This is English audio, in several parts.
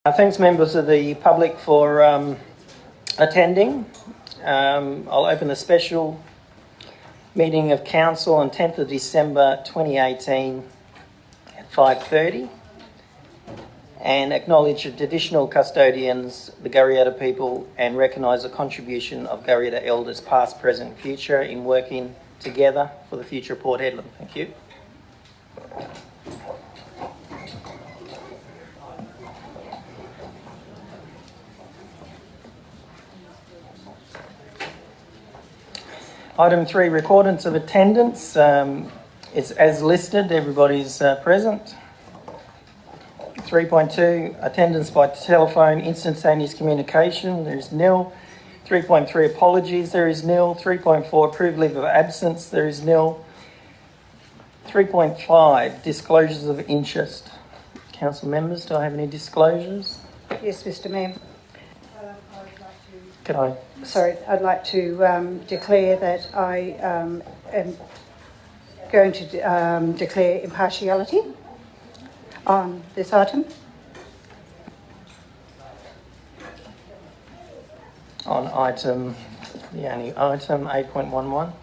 Thanks, members of the public, for attending. I'll open the special meeting of Council on 10th of December 2018 at 5:30 and acknowledge the traditional custodians, the Garrietta people, and recognise the contribution of Garrietta elders past, present and future in working together for the future of Port Hedland. Thank you. Item 3, recordance of attendance. It's as listed, everybody's present. 3.2, attendance by telephone, instantaneous communication, there is nil. 3.3, apologies, there is nil. 3.4, approved leave of absence, there is nil. 3.5, disclosures of interest. Council members, do I have any disclosures? Yes, Mr. Mayor. I'd like to declare that I am going to declare impartiality on this item. On item, the only item, 8.11.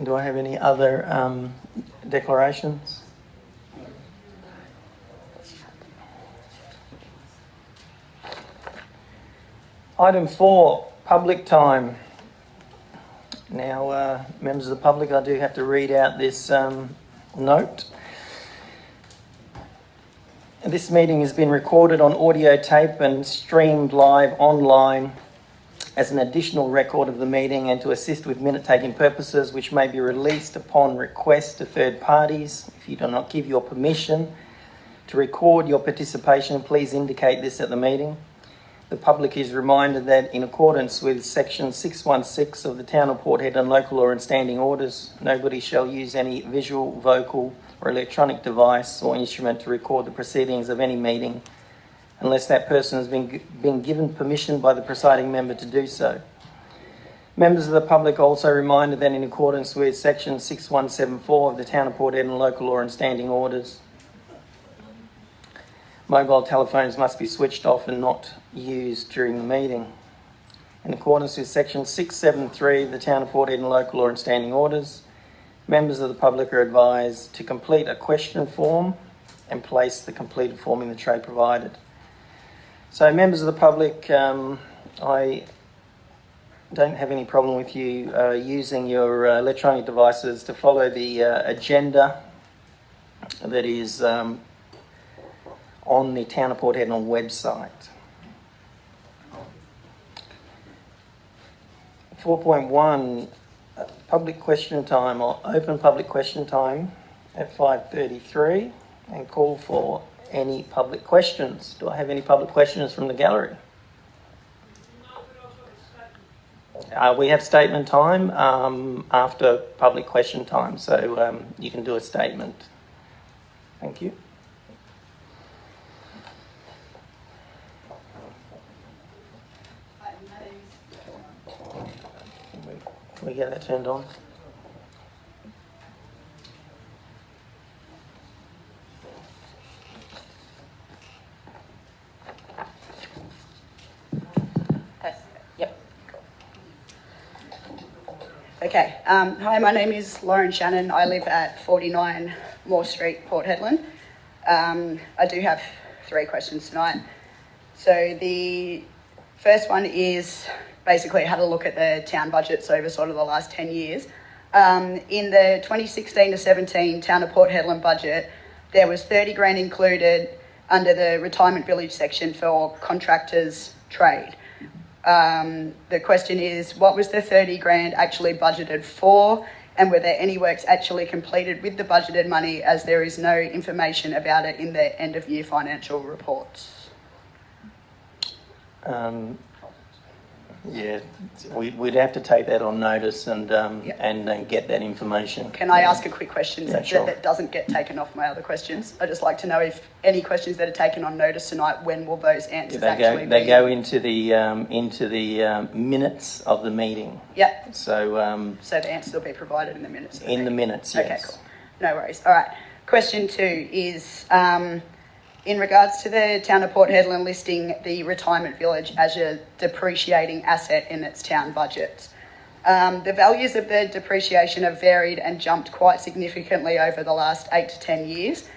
Do I have any other declarations? Item 4, public time. Now, members of the public, I do have to read out this note. This meeting has been recorded on audio tape and streamed live online as an additional record of the meeting and to assist with minute-taking purposes, which may be released upon request to third parties. If you do not give your permission to record your participation, please indicate this at the meeting. The public is reminded that in accordance with section 616 of the Town of Port Hedland Local Law and Standing Orders, nobody shall use any visual, vocal or electronic device or instrument to record the proceedings of any meeting unless that person has been given permission by the presiding member to do so. Members of the public are also reminded that in accordance with section 6174 of the Town of Port Hedland Local Law and Standing Orders, mobile telephones must be switched off and not used during the meeting. In accordance with section 673 of the Town of Port Hedland Local Law and Standing Orders, members of the public are advised to complete a question form and place the completed form in the tray provided. So, members of the public, I don't have any problem with you using your electronic devices to follow the agenda that is on the Town of Port Hedland website. 4.1, public question time. I'll open public question time at 5:33 and call for any public questions. Do I have any public questions from the gallery? We have statement time after public question time, so you can do a statement. Thank you. Can we get that turned on? Yep. Okay. Hi, my name is Lauren Shannon. I live at 49 Moore Street, Port Hedland. I do have 3 questions tonight. So the first one is basically had a look at the town budgets over sort of the last 10 years. In the 2016 to 17 Town of Port Hedland budget, there was 30 grand included under the retirement village section for contractors trade. The question is, what was the 30 grand actually budgeted for? And were there any works actually completed with the budgeted money, as there is no information about it in the end of year financial reports? Yeah, we'd have to take that on notice and get that information. Can I ask a quick question sure. that doesn't get taken off my other questions? I'd just like to know if any questions that are taken on notice tonight, when will those answers actually be? They go into the minutes of the meeting. Yeah. So the answers will be provided in the minutes. In the minutes, yes. Okay, cool. No worries. All right. Question 2 is in regards to the town of Port Hedland listing the retirement village as a depreciating asset in its town budget. The values of the depreciation have varied and jumped quite significantly over the last 8 to 10 years.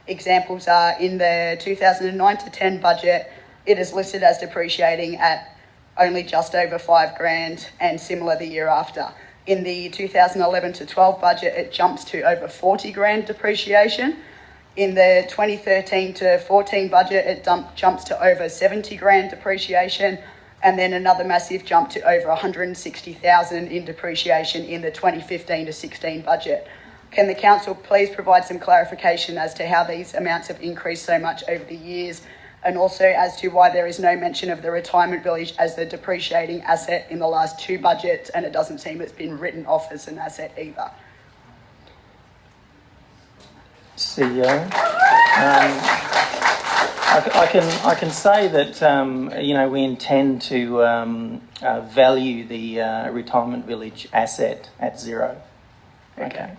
Examples are in the 2009 to 10 budget, it is listed as depreciating at only just over $5,000 and similar the year after. In the 2011 to 12 budget, it jumps to over $40,000 depreciation. In the 2013 to 14 budget, it jumps to over $70,000 depreciation, and then another massive jump to over $160,000 in depreciation in the 2015 to 16 budget. Can the council please provide some clarification as to how these amounts have increased so much over the years, and also as to why there is no mention of the retirement village as the depreciating asset in the last 2 budgets, and it doesn't seem it's been written off as an asset either? CEO. I can say that we intend to value the retirement village asset at zero. Okay.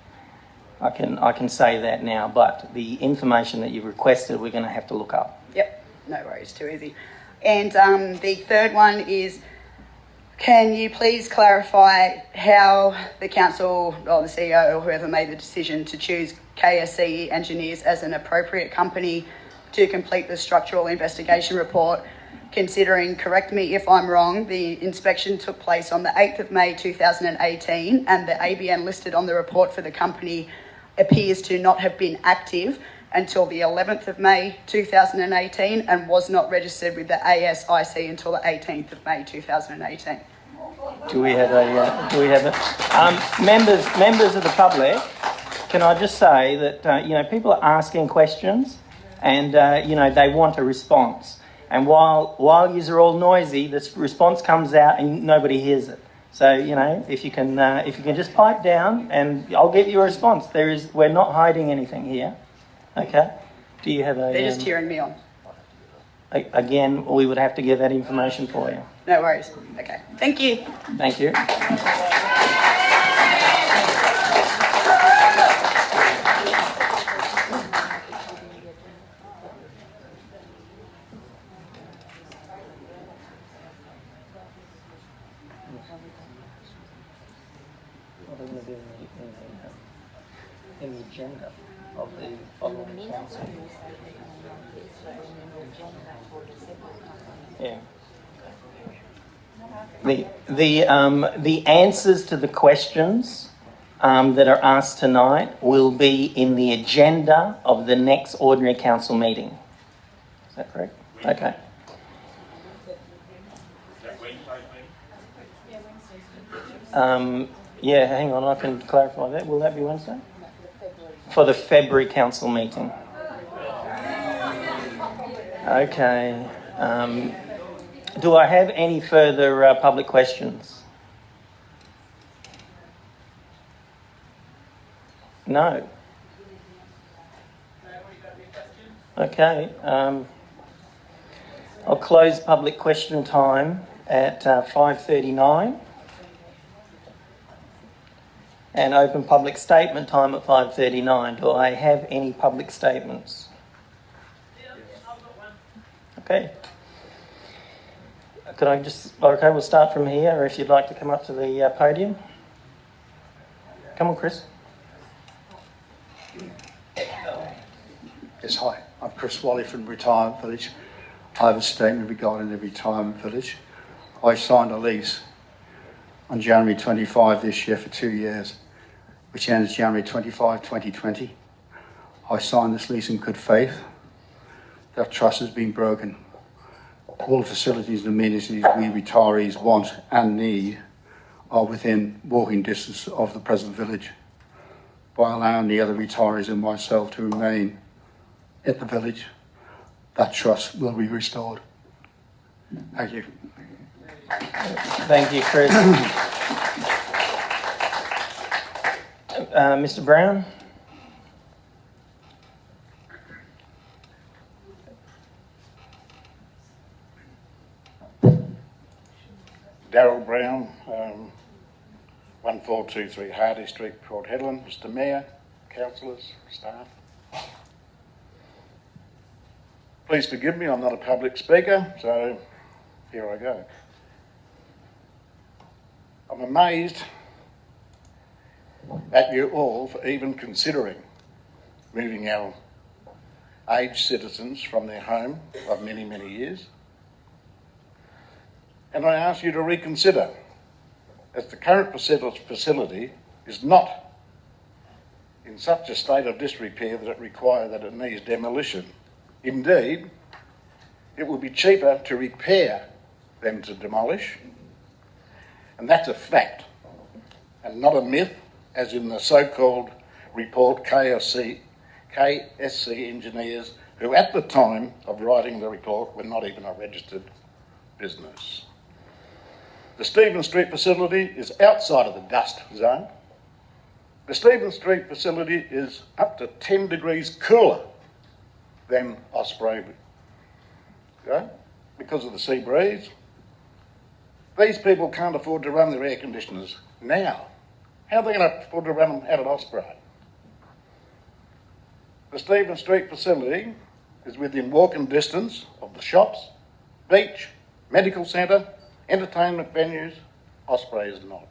I can say that now, but the information that you've requested, we're going to have to look up. Yep, no worries, too easy. And the third one is, can you please clarify how the council or the CEO or whoever made the decision to choose KSCE Engineers as an appropriate company to complete the structural investigation report, considering, correct me if I'm wrong, the inspection took place on the 8th of May 2018 and the ABN listed on the report for the company appears to not have been active until the 11th of May 2018 and was not registered with the ASIC until the 18th of May 2018. Do we have members of the public? Can I just say that people are asking questions, and they want a response. And while you're all noisy, this response comes out and nobody hears it. So if you can just pipe down, and I'll get you a response. We're not hiding anything here. Okay. Do you have a? They're just cheering me on. Again, we would have to get that information for you. No worries. Okay. Thank you. Thank you. In the agenda of the following council. Yeah. The answers to the questions that are asked tonight will be in the agenda of the next ordinary council meeting. Is that correct? Okay. Yeah, hang on, I can clarify that. Will that be Wednesday? For the February council meeting. Okay. Do I have any further public questions? No. Okay. I'll close public question time at 5:39. And open public statement time at 5:39. Do I have any public statements? Okay. Could I okay, we'll start from here, or if you'd like to come up to the podium. Come on, Chris. Yes, hi. I'm Chris Wally from Retirement Village. I have a statement regarding the Retirement Village. I signed a lease on January 25 this year for 2 years, which ends January 25, 2020. I signed this lease in good faith. That trust has been broken. All the facilities and amenities we retirees want and need are within walking distance of the present village. By allowing the other retirees and myself to remain at the village, that trust will be restored. Thank you. Thank you, Chris. Mr. Brown? Darryl Brown, 1423 Hardy Street, Port Hedland. Mr Mayor, councillors, staff. Please forgive me, I'm not a public speaker, so here I go. I'm amazed at you all for even considering moving our aged citizens from their home of many, many years. And I ask you to reconsider, as the current facility is not in such a state of disrepair that it needs demolition. Indeed, it will be cheaper to repair than to demolish. And that's a fact, and not a myth, as in the so-called report KSC engineers, who at the time of writing the report were not even a registered business. The Stephen Street facility is outside of the dust zone. The Stephen Street facility is up to 10 degrees cooler than Osprey, okay? Because of the sea breeze. These people can't afford to run their air conditioners now. How are they going to afford to run them out at Osprey? The Stephen Street facility is within walking distance of the shops, beach, medical centre, entertainment venues. Osprey is not.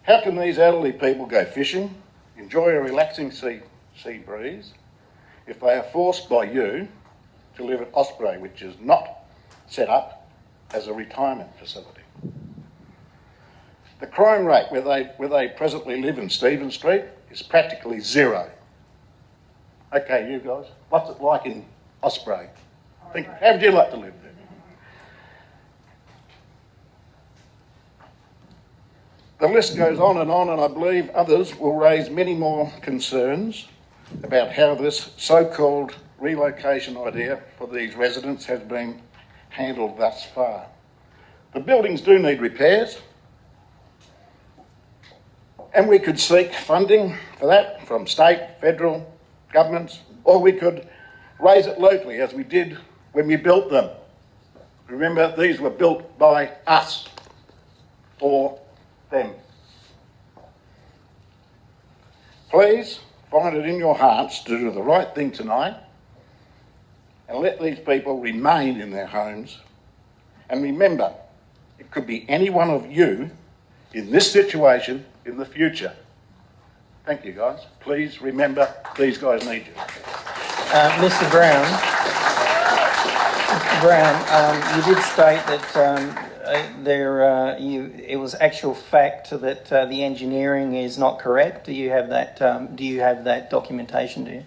How can these elderly people go fishing, enjoy a relaxing sea breeze, if they are forced by you to live at Osprey, which is not set up as a retirement facility? The crime rate where they presently live in Stephen Street is practically zero. Okay, you guys, what's it like in Osprey? How would you like to live there? The list goes on, and I believe others will raise many more concerns about how this so-called relocation idea for these residents has been handled thus far. The buildings do need repairs, and we could seek funding for that from state, federal governments, or we could raise it locally as we did when we built them. Remember, these were built by us for them. Please find it in your hearts to do the right thing tonight and let these people remain in their homes. And remember, it could be any one of you in this situation in the future. Thank you, guys. Please remember, these guys need you. Mr. Brown, you did state that it was actual fact that the engineering is not correct. Do you have that? Do you have that documentation? Do you?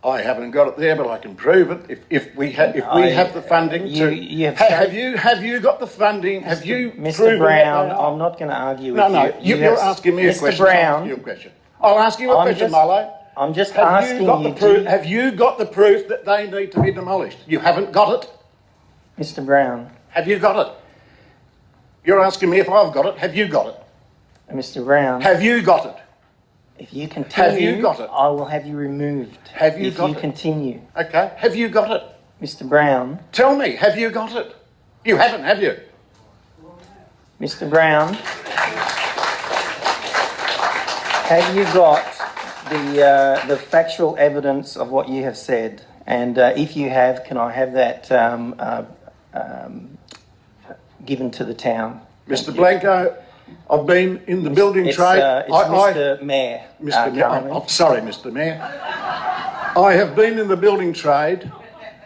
I haven't got it there, but I can prove it if we have the funding. Have you got the funding? Have you, Mr. Brown? I'm not going to argue with you. No, you're asking me a question. Mr. Brown, I'll ask you a question, Marlo. I'm just asking you. Have you got the proof that they need to be demolished? You haven't got it. Mr. Brown. Have you got it? You're asking me if I've got it. Have you got it? Mr. Brown. Have you got it? If you continue, have you got it? I will have you removed. Have you got it? If you continue. Okay. Have you got it? Mr. Brown. Tell me, have you got it? You haven't, have you? Mr. Brown. Have you got the factual evidence of what you have said? And if you have, can I have that given to the town? Mr. Blanco, I've been in the building trade. Mr. Mayor. Mr. Mayor. I'm sorry, Mr. Mayor. I have been in the building trade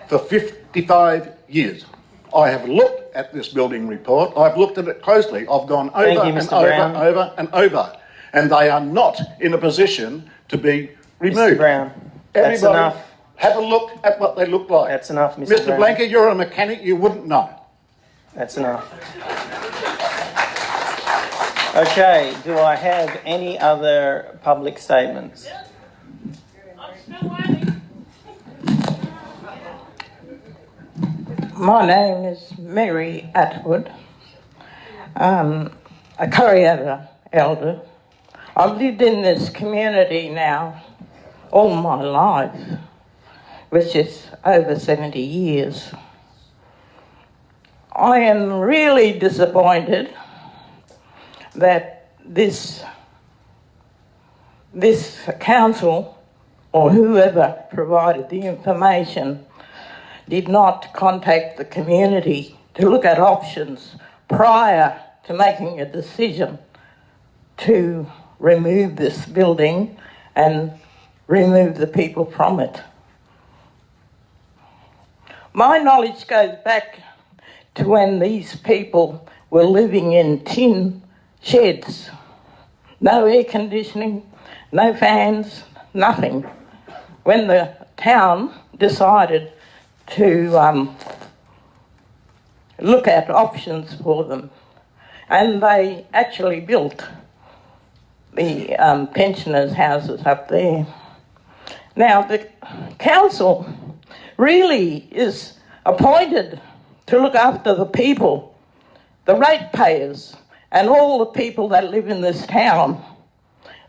for 55 years. I have looked at this building report. I've looked at it closely. I've gone over and over. And they are not in a position to be removed. Mr. Brown, that's enough. Have a look at what they look like. That's enough, Mr. Brown. Mr. Blanco, you're a mechanic, you wouldn't know. That's enough. Okay, do I have any other public statements? My name is Mary Atwood, a Coriander elder. I've lived in this community now all my life, which is over 70 years. I am really disappointed that this this council or whoever provided the information did not contact the community to look at options prior to making a decision to remove this building and remove the people from it. My knowledge goes back to when these people were living in tin sheds. No air conditioning, no fans, nothing. When the town decided to look at options for them, and they actually built the pensioners' houses up there. Now, the council really is appointed to look after the people, the ratepayers, and all the people that live in this town.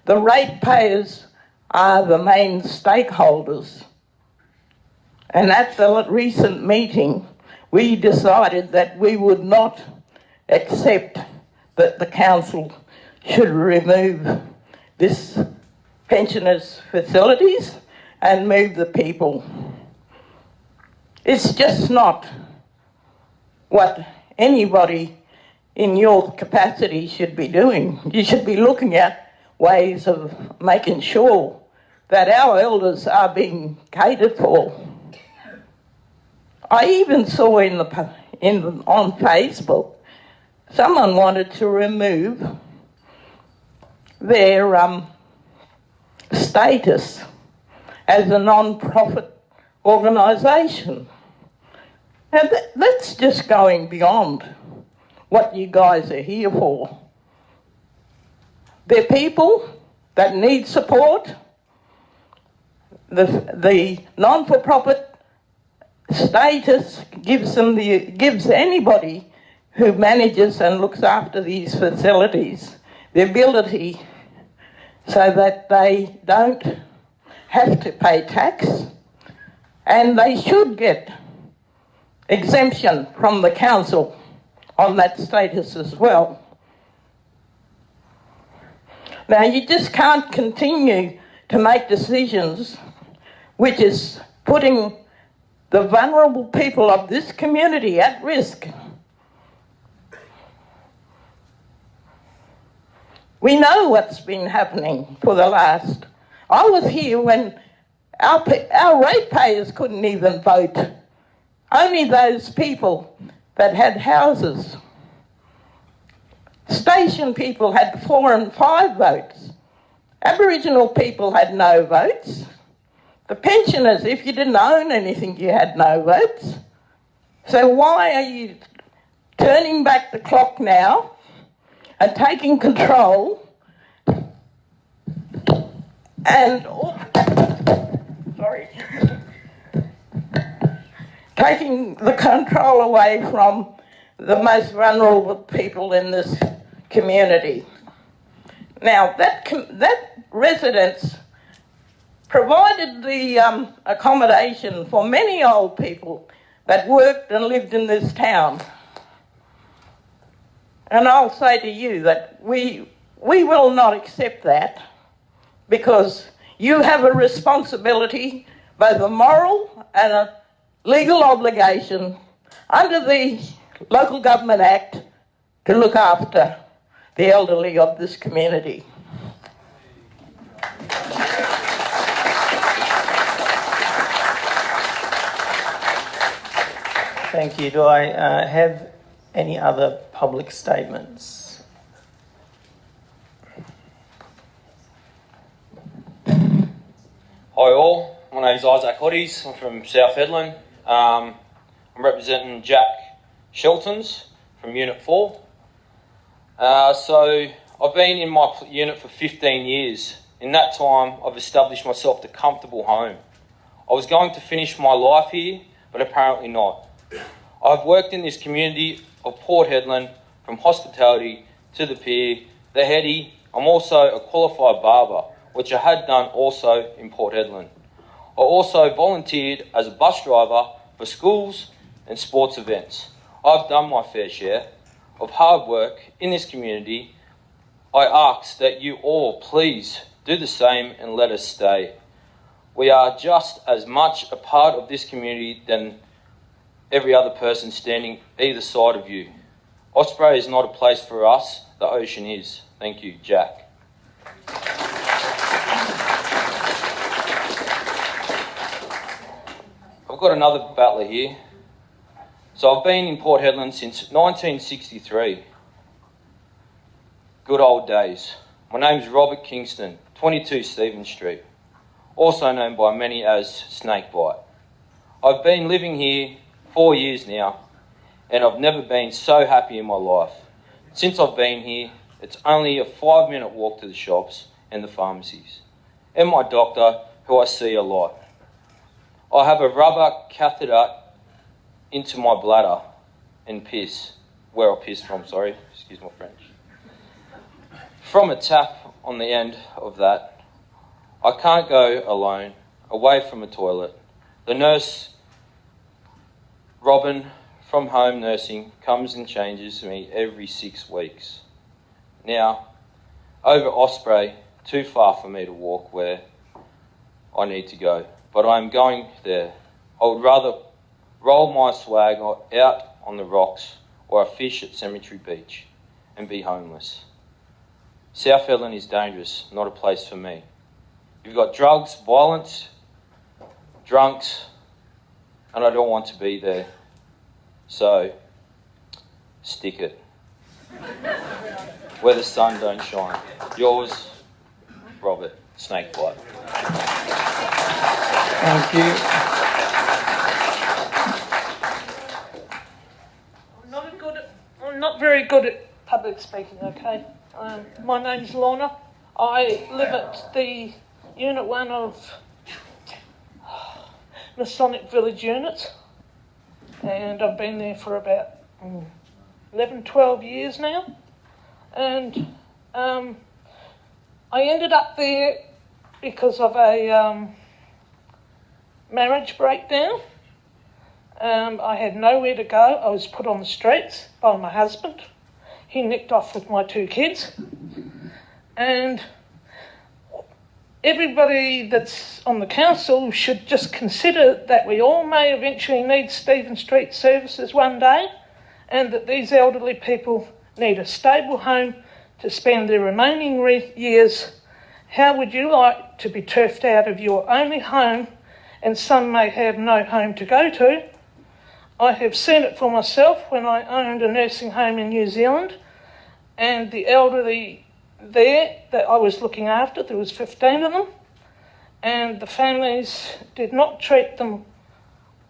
The ratepayers are the main stakeholders. And at the recent meeting, we decided that we would not accept that the council should remove this pensioners' facilities and move the people. It's just not what anybody in your capacity should be doing. You should be looking at ways of making sure that our elders are being catered for. I even saw on Facebook, someone wanted to remove their status as a non-profit organisation. And that's just going beyond what you guys are here for. They're people that need support. The non-for-profit status gives anybody who manages and looks after these facilities the ability so that they don't have to pay tax, and they should get exemption from the council on that status as well. Now, you just can't continue to make decisions which is putting the vulnerable people of this community at risk. We know what's been happening for the last... I was here when our ratepayers couldn't even vote. Only those people that had houses. Station people had 4 and 5 votes. Aboriginal people had no votes. The pensioners, if you didn't own anything, you had no votes. So why are you turning back the clock now and taking control and taking the control away from the most vulnerable people in this community? Now, that residence provided the accommodation for many old people that worked and lived in this town. And I'll say to you that we will not accept that, because you have a responsibility, both a moral and a legal obligation under the Local Government Act to look after the elderly of this community. Thank you. Do I have any other public statements? Hi all, my name is Isaac Hoddies. I'm from South Hedland. I'm representing Jack Sheltons from Unit 4. So I've been in my unit for 15 years. In that time, I've established myself a comfortable home. I was going to finish my life here, but apparently not. I've worked in this community of Port Hedland, from hospitality to the pier, the heady. I'm also a qualified barber, which I had done also in Port Hedland. I also volunteered as a bus driver for schools and sports events. I've done my fair share of hard work in this community. I ask that you all please Do the same and let us stay. We are just as much a part of this community than every other person standing either side of you. Osprey is not a place for us, the ocean is. Thank you, Jack. I've got another battler here. So I've been in Port Hedland since 1963. Good old days. My name's Robert Kingston, 22 Stephen Street, also known by many as Snakebite. I've been living here 4 years now, and I've never been so happy in my life. Since I've been here, it's only a 5-minute walk to the shops and the pharmacies, and my doctor, who I see a lot. I have a rubber catheter into my bladder and piss, where I piss from, sorry, excuse my French. From a tap on the end of that, I can't go alone, away from a toilet. The nurse, Robin, from home nursing, comes and changes me every 6 weeks. Now, over Osprey, too far for me to walk where I need to go, but I am going there. I would rather roll my swag out on the rocks or a fish at Cemetery Beach and be homeless. South Hedland is dangerous, not a place for me. You've got drugs, violence, drunks, and I don't want to be there. So, stick it. Where the sun don't shine. Yours, Robert, Snakebite. Thank you. I'm not very good at public speaking, okay? My name's Lorna. I live at the Unit 1 of Masonic Village Units, and I've been there for about 11, 12 years now. And I ended up there because of a marriage breakdown. I had nowhere to go. I was put on the streets by my husband. He nicked off with my 2 kids. And everybody that's on the council should just consider that we all may eventually need Stephen Street services one day, and that these elderly people need a stable home to spend their remaining years. How would you like to be turfed out of your only home, and some may have no home to go to? I have seen it for myself when I owned a nursing home in New Zealand, and the elderly there that I was looking after, there was 15 of them, and the families did not treat them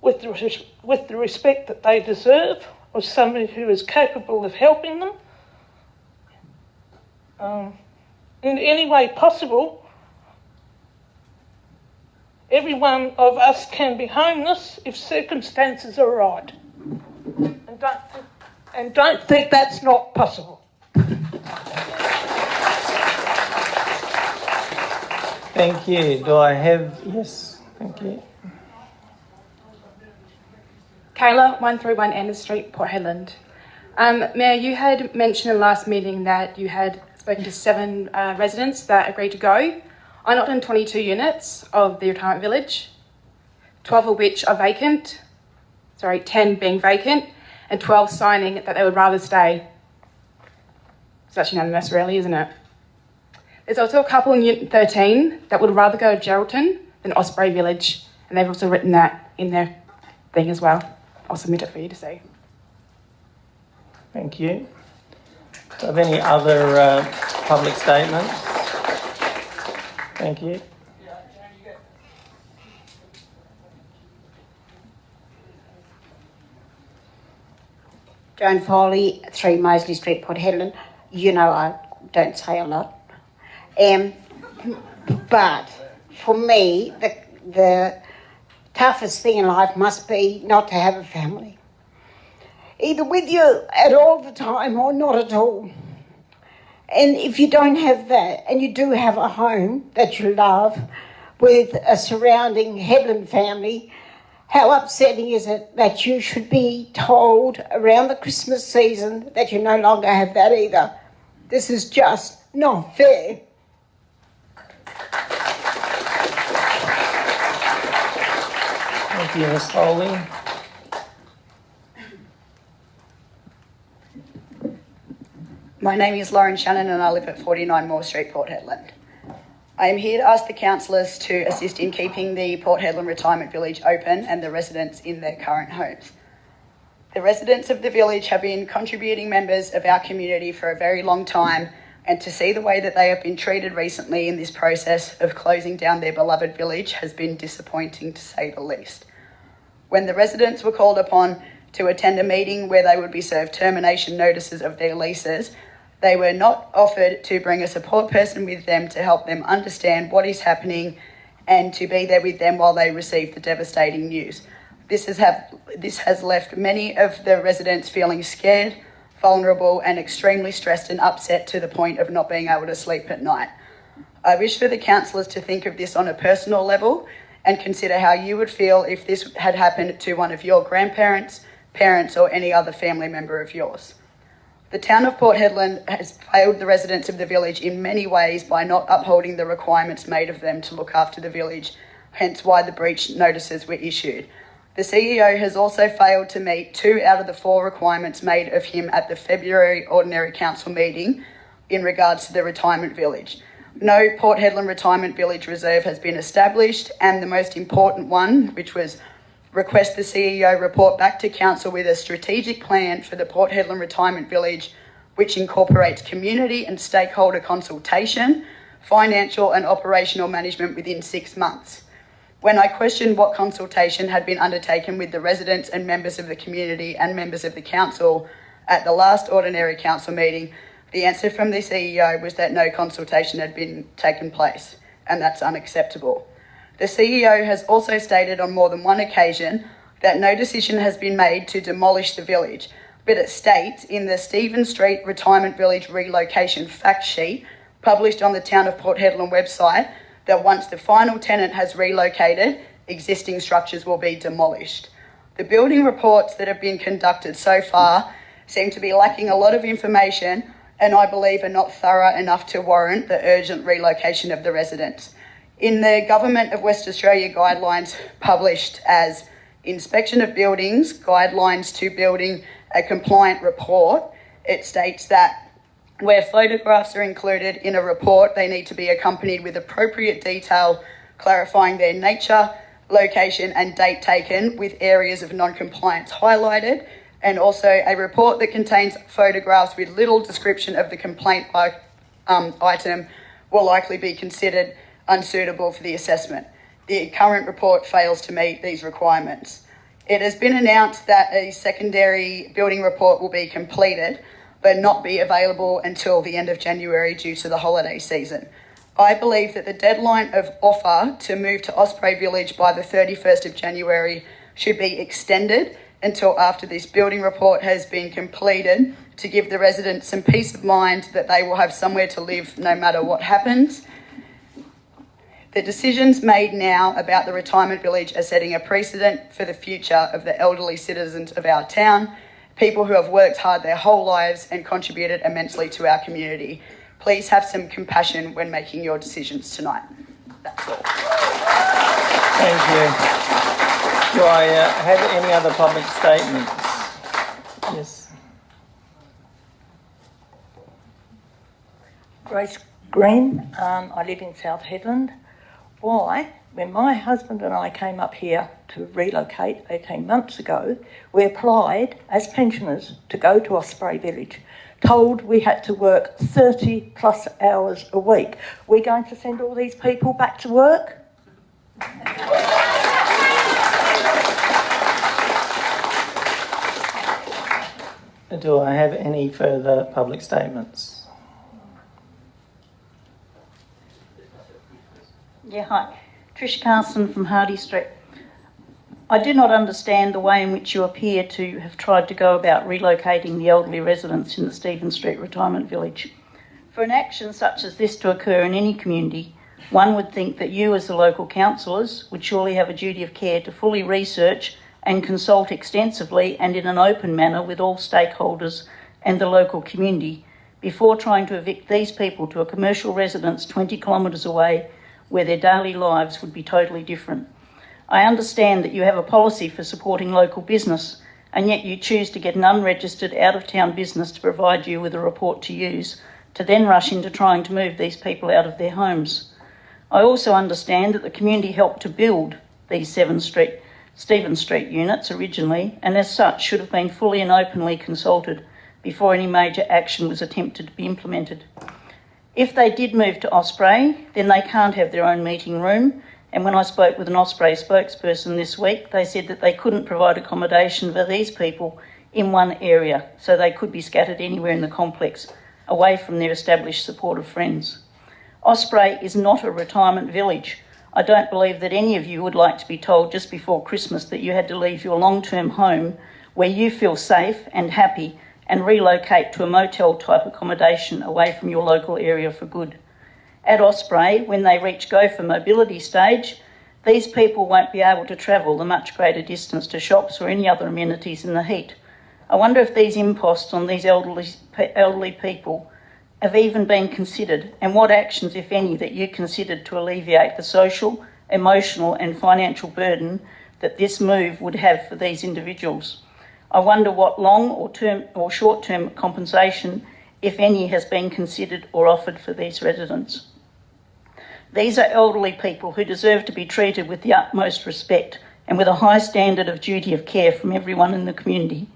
with the respect that they deserve, or somebody who is capable of helping them in any way possible. Every one of us can be homeless if circumstances are right. And don't think that's not possible. Thank you. Do I have... Yes, thank you. Kayla, 131 Anders Street, Port Hedland. Mayor, you had mentioned in the last meeting that you had spoken to 7 residents that agreed to go. I knocked on 22 units of the retirement village, 12 of which are vacant, 10 being vacant, and 12 signing that they would rather stay. It's actually unanimous, really, isn't it? There's also a couple in Unit 13 that would rather go to Geraldton than Osprey Village, and they've also written that in their thing as well. I'll submit it for you to see. Thank you. Do I have any other public statements? Thank you. Joan Foley, 3 Moseley Street, Port Hedland. You know I don't say a lot. But for me, the toughest thing in life must be not to have a family. Either with you at all the time or not at all. And if you don't have that, and you do have a home that you love with a surrounding Hedland family, how upsetting is it that you should be told around the Christmas season that you no longer have that either? This is just not fair. Thank you, Ms Foley. My name is Lauren Shannon and I live at 49 Moore Street, Port Hedland. I am here to ask the councillors to assist in keeping the Port Hedland Retirement Village open and the residents in their current homes. The residents of the village have been contributing members of our community for a very long time, and to see the way that they have been treated recently in this process of closing down their beloved village has been disappointing, to say the least. When the residents were called upon to attend a meeting where they would be served termination notices of their leases, they were not offered to bring a support person with them to help them understand what is happening and to be there with them while they receive the devastating news. This has left many of the residents feeling scared, vulnerable and extremely stressed and upset to the point of not being able to sleep at night. I wish for the councillors to think of this on a personal level and consider how you would feel if this had happened to one of your grandparents, parents or any other family member of yours. The town of Port Hedland has failed the residents of the village in many ways by not upholding the requirements made of them to look after the village, hence why the breach notices were issued. The CEO has also failed to meet 2 out of the 4 requirements made of him at the February Ordinary Council meeting in regards to the retirement village. No Port Hedland Retirement Village Reserve has been established, and the most important one, which was request the CEO report back to council with a strategic plan for the Port Hedland Retirement Village, which incorporates community and stakeholder consultation, financial and operational management within 6 months. When I questioned what consultation had been undertaken with the residents and members of the community and members of the council at the last Ordinary Council meeting, the answer from the CEO was that no consultation had been taken place, and that's unacceptable. The CEO has also stated on more than one occasion that no decision has been made to demolish the village, but it states in the Stephen Street Retirement Village relocation fact sheet published on the Town of Port Hedland website that once the final tenant has relocated, existing structures will be demolished. The building reports that have been conducted so far seem to be lacking a lot of information and I believe are not thorough enough to warrant the urgent relocation of the residents. In the Government of West Australia guidelines published as Inspection of Buildings, Guidelines to Building a Compliant Report, it states that where photographs are included in a report, they need to be accompanied with appropriate detail clarifying their nature, location and date taken with areas of non-compliance highlighted, and also a report that contains photographs with little description of the complaint item will likely be considered unsuitable for the assessment. The current report fails to meet these requirements. It has been announced that a secondary building report will be completed but not be available until the end of January due to the holiday season. I believe that the deadline of offer to move to Osprey Village by the 31st of January should be extended until after this building report has been completed to give the residents some peace of mind that they will have somewhere to live no matter what happens. The decisions made now about the retirement village are setting a precedent for the future of the elderly citizens of our town, people who have worked hard their whole lives and contributed immensely to our community. Please have some compassion when making your decisions tonight. That's all. Thank you. Do I have any other public statements? Yes. Grace Green, I live in South Hedland. Why? When my husband and I came up here to relocate 18 months ago, we applied as pensioners to go to Osprey Village, told we had to work 30 plus hours a week. We're going to send all these people back to work? Do I have any further public statements? Yeah, hi. Trish Carson from Hardy Street. I do not understand the way in which you appear to have tried to go about relocating the elderly residents in the Stephen Street Retirement Village. For an action such as this to occur in any community, one would think that you as the local councillors would surely have a duty of care to fully research and consult extensively and in an open manner with all stakeholders and the local community before trying to evict these people to a commercial residence 20 kilometres away where their daily lives would be totally different. I understand that you have a policy for supporting local business, and yet you choose to get an unregistered out-of-town business to provide you with a report to use, to then rush into trying to move these people out of their homes. I also understand that the community helped to build these Stephen Street units originally, and as such should have been fully and openly consulted before any major action was attempted to be implemented. If they did move to Osprey, then they can't have their own meeting room, and when I spoke with an Osprey spokesperson this week, they said that they couldn't provide accommodation for these people in one area, so they could be scattered anywhere in the complex, away from their established supportive friends. Osprey is not a retirement village. I don't believe that any of you would like to be told just before Christmas that you had to leave your long-term home where you feel safe and happy and relocate to a motel-type accommodation away from your local area for good. At Osprey, when they reach Go for Mobility stage, these people won't be able to travel the much greater distance to shops or any other amenities in the heat. I wonder if these imposts on these elderly people have even been considered, and what actions, if any, that you considered to alleviate the social, emotional and financial burden that this move would have for these individuals. I wonder what long or short-term compensation, if any, has been considered or offered for these residents. These are elderly people who deserve to be treated with the utmost respect and with a high standard of duty of care from everyone in the community.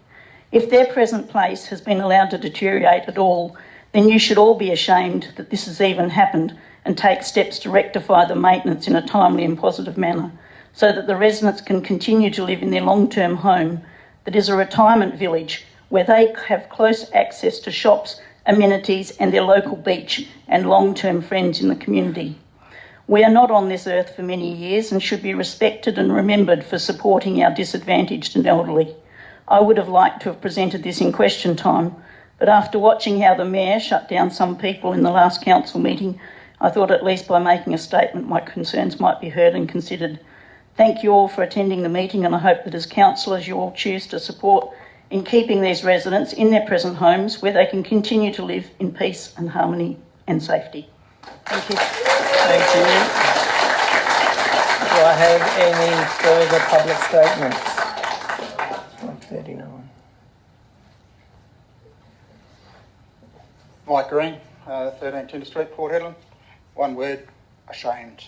If their present place has been allowed to deteriorate at all, then you should all be ashamed that this has even happened and take steps to rectify the maintenance in a timely and positive manner so that the residents can continue to live in their long-term home that is a retirement village where they have close access to shops, amenities and their local beach and long-term friends in the community. We are not on this earth for many years and should be respected and remembered for supporting our disadvantaged and elderly. I would have liked to have presented this in question time, but after watching how the Mayor shut down some people in the last council meeting, I thought at least by making a statement my concerns might be heard and considered. Thank you all for attending the meeting, and I hope that as councillors you all choose to support in keeping these residents in their present homes where they can continue to live in peace and harmony and safety. Thank you. Thank you. Do I have any further public statements? 139. Mike Green, 13 Tinder Street, Port Hedland. One word, ashamed.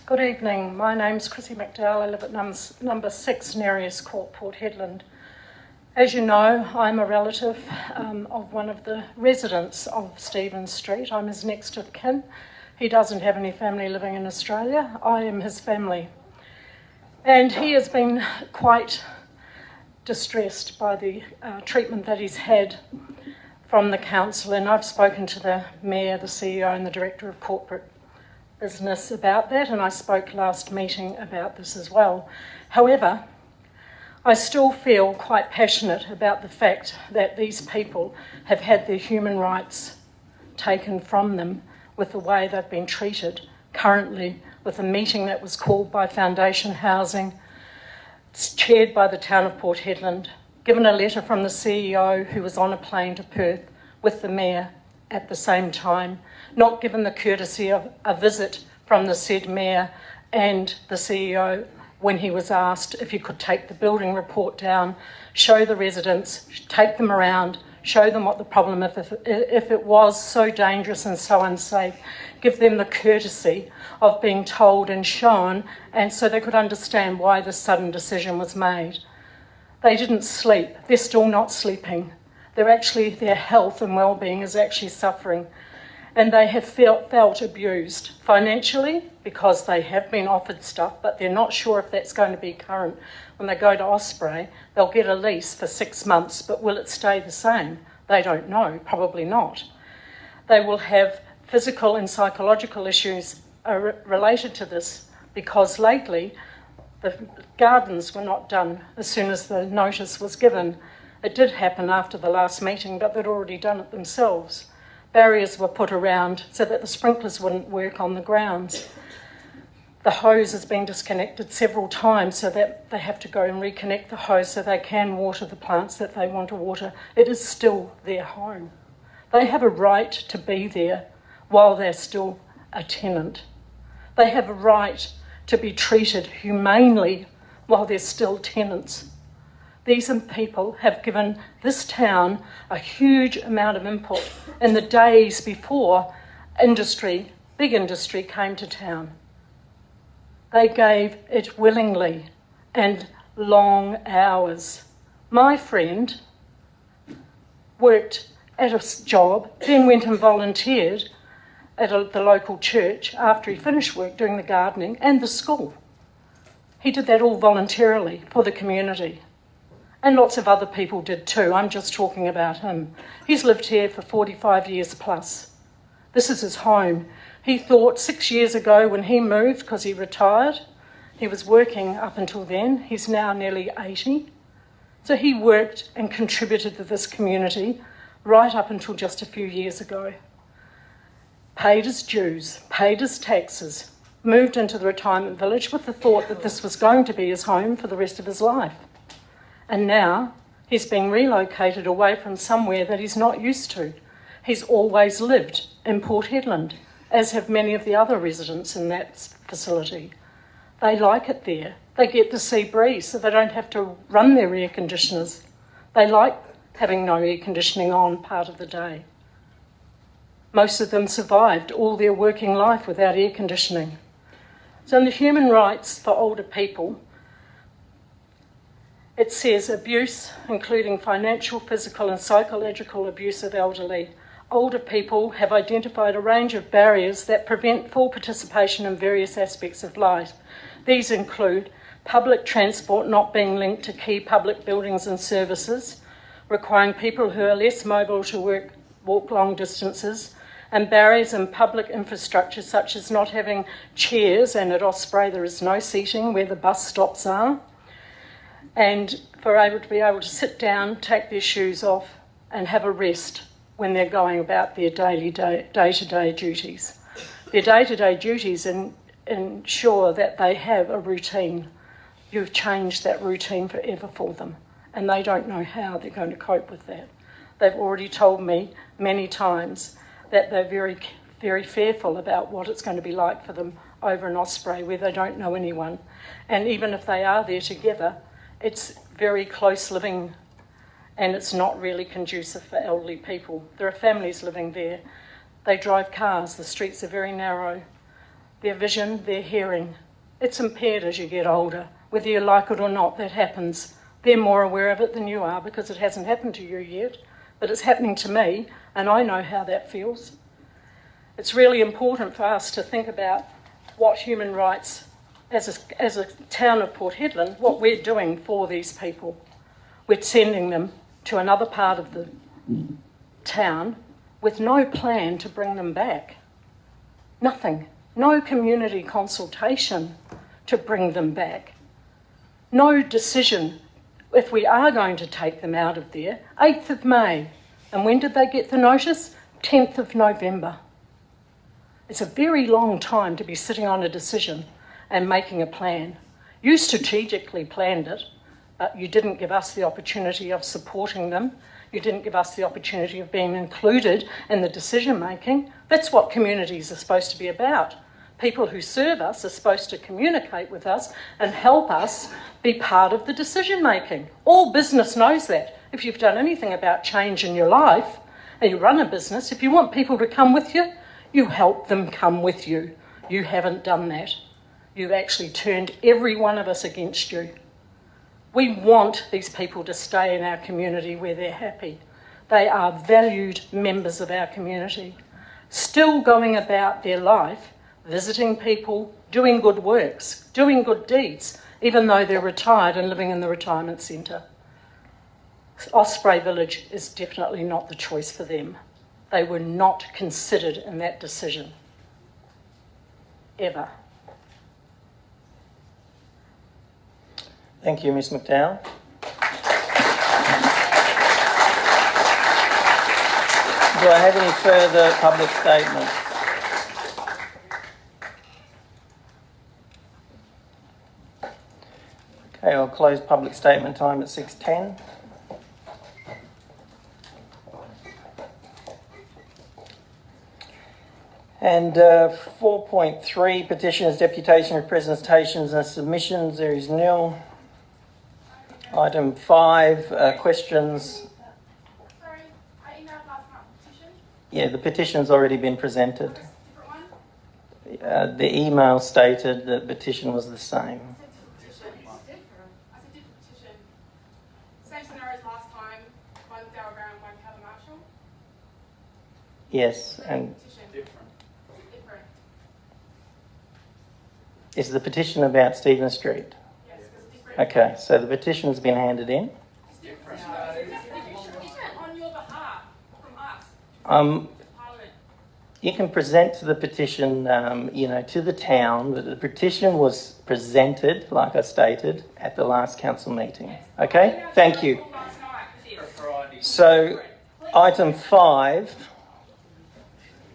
Good evening. My name's Chrissy McDowell. I live at number 6 Nereus Court, Port Hedland. As you know, I'm a relative of one of the residents of Stephen Street. I'm his next of kin. He doesn't have any family living in Australia. I am his family. And he has been quite distressed by the treatment that he's had from the council, and I've spoken to the Mayor, the CEO and the Director of Corporate Business about that, and I spoke last meeting about this as well. However, I still feel quite passionate about the fact that these people have had their human rights taken from them with the way they've been treated currently, with a meeting that was called by Foundation Housing, chaired by the town of Port Hedland, given a letter from the CEO who was on a plane to Perth with the Mayor at the same time, not given the courtesy of a visit from the said Mayor and the CEO when he was asked if he could take the building report down, show the residents, take them around, show them what the problem, if it was so dangerous and so unsafe, give them the courtesy of being told and shown, and so they could understand why this sudden decision was made. They didn't sleep. They're still not sleeping. Their health and well-being is actually suffering. And they have felt abused financially because they have been offered stuff, but they're not sure if that's going to be current. When they go to Osprey, they'll get a lease for 6 months, but will it stay the same? They don't know, probably not. They will have physical and psychological issues related to this because lately the gardens were not done as soon as the notice was given. It did happen after the last meeting, but they'd already done it themselves. Barriers were put around so that the sprinklers wouldn't work on the grounds. The hose has been disconnected several times so that they have to go and reconnect the hose so they can water the plants that they want to water. It is still their home. They have a right to be there while they're still a tenant. They have a right to be treated humanely while they're still tenants. These people have given this town a huge amount of input in the days before big industry came to town. They gave it willingly and long hours. My friend worked at a job, then went and volunteered at the local church after he finished work doing the gardening and the school. He did that all voluntarily for the community. And lots of other people did too. I'm just talking about him. He's lived here for 45 years plus. This is his home. He thought 6 years ago when he moved, because he retired, he was working up until then. He's now nearly 80. So he worked and contributed to this community right up until just a few years ago. Paid his dues, paid his taxes, moved into the retirement village with the thought that this was going to be his home for the rest of his life. And now he's being relocated away from somewhere that he's not used to. He's always lived in Port Hedland, as have many of the other residents in that facility. They like it there. They get the sea breeze, so they don't have to run their air conditioners. They like having no air conditioning on part of the day. Most of them survived all their working life without air conditioning. So in the human rights for older people, it says abuse, including financial, physical and psychological abuse of elderly. Older people have identified a range of barriers that prevent full participation in various aspects of life. These include public transport not being linked to key public buildings and services, requiring people who are less mobile to walk long distances, and barriers in public infrastructure such as not having chairs, and at Osprey there is no seating where the bus stops are, and to be able to sit down, take their shoes off and have a rest when they're going about their day-to-day duties. Their day-to-day duties ensure that they have a routine. You've changed that routine forever for them, and they don't know how they're going to cope with that. They've already told me many times that they're very, very fearful about what it's going to be like for them over in Osprey, where they don't know anyone. And even if they are there together, it's very close living, and it's not really conducive for elderly people. There are families living there. They drive cars. The streets are very narrow. Their vision, their hearing, it's impaired as you get older. Whether you like it or not, that happens. They're more aware of it than you are because it hasn't happened to you yet, but it's happening to me, and I know how that feels. It's really important for us to think about what human rights, as a town of Port Hedland, what we're doing for these people. We're sending them to another part of the town with no plan to bring them back. Nothing. No community consultation to bring them back. No decision if we are going to take them out of there. 8th of May. And when did they get the notice? 10th of November. It's a very long time to be sitting on a decision and making a plan. You strategically planned it, but you didn't give us the opportunity of supporting them. You didn't give us the opportunity of being included in the decision making. That's what communities are supposed to be about. People who serve us are supposed to communicate with us and help us be part of the decision making. All business knows that. If you've done anything about change in your life and you run a business, if you want people to come with you, you help them come with you. You haven't done that. You've actually turned every one of us against you. We want these people to stay in our community where they're happy. They are valued members of our community, still going about their life, visiting people, doing good works, doing good deeds, even though they're retired and living in the retirement centre. Osprey Village is definitely not the choice for them. They were not considered in that decision, ever. Thank you, Ms McDowell. Do I have any further public statements? Okay, I'll close public statement time at 6:10. And 4.3, petitioners, deputation, representations and submissions, there is nil. Item 5, questions. Sorry, I emailed last night petition. Yeah, the petition's already been presented. Different one? The email stated that petition was the same. I said different petition. Same scenario as last time. One Darryl Brown, one Calvin Marshall. Yes, and Petition. Different. is the petition about Stephen Street? Yes, it's different. Okay, so the petition has been handed in. It's different. It's on your behalf from us, Um, Parliament. You can present to the petition, to the town, but the petition was presented, like I stated, at the last council meeting. Okay, thank you. So, item 5,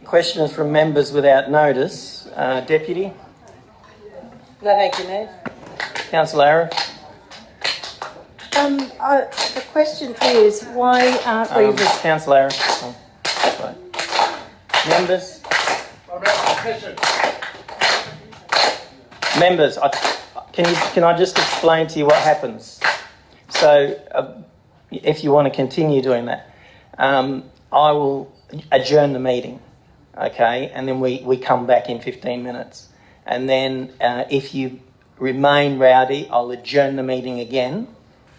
questions from members without notice. Deputy, No, thank you, Mayor. Councillor Arif. The question is, why aren't we... Councillor Arif. Sorry. Members. Members, can I just explain to you what happens? So, if you want to continue doing that, I will adjourn the meeting, okay, and then we come back in 15 minutes. And then if you remain rowdy, I'll adjourn the meeting again,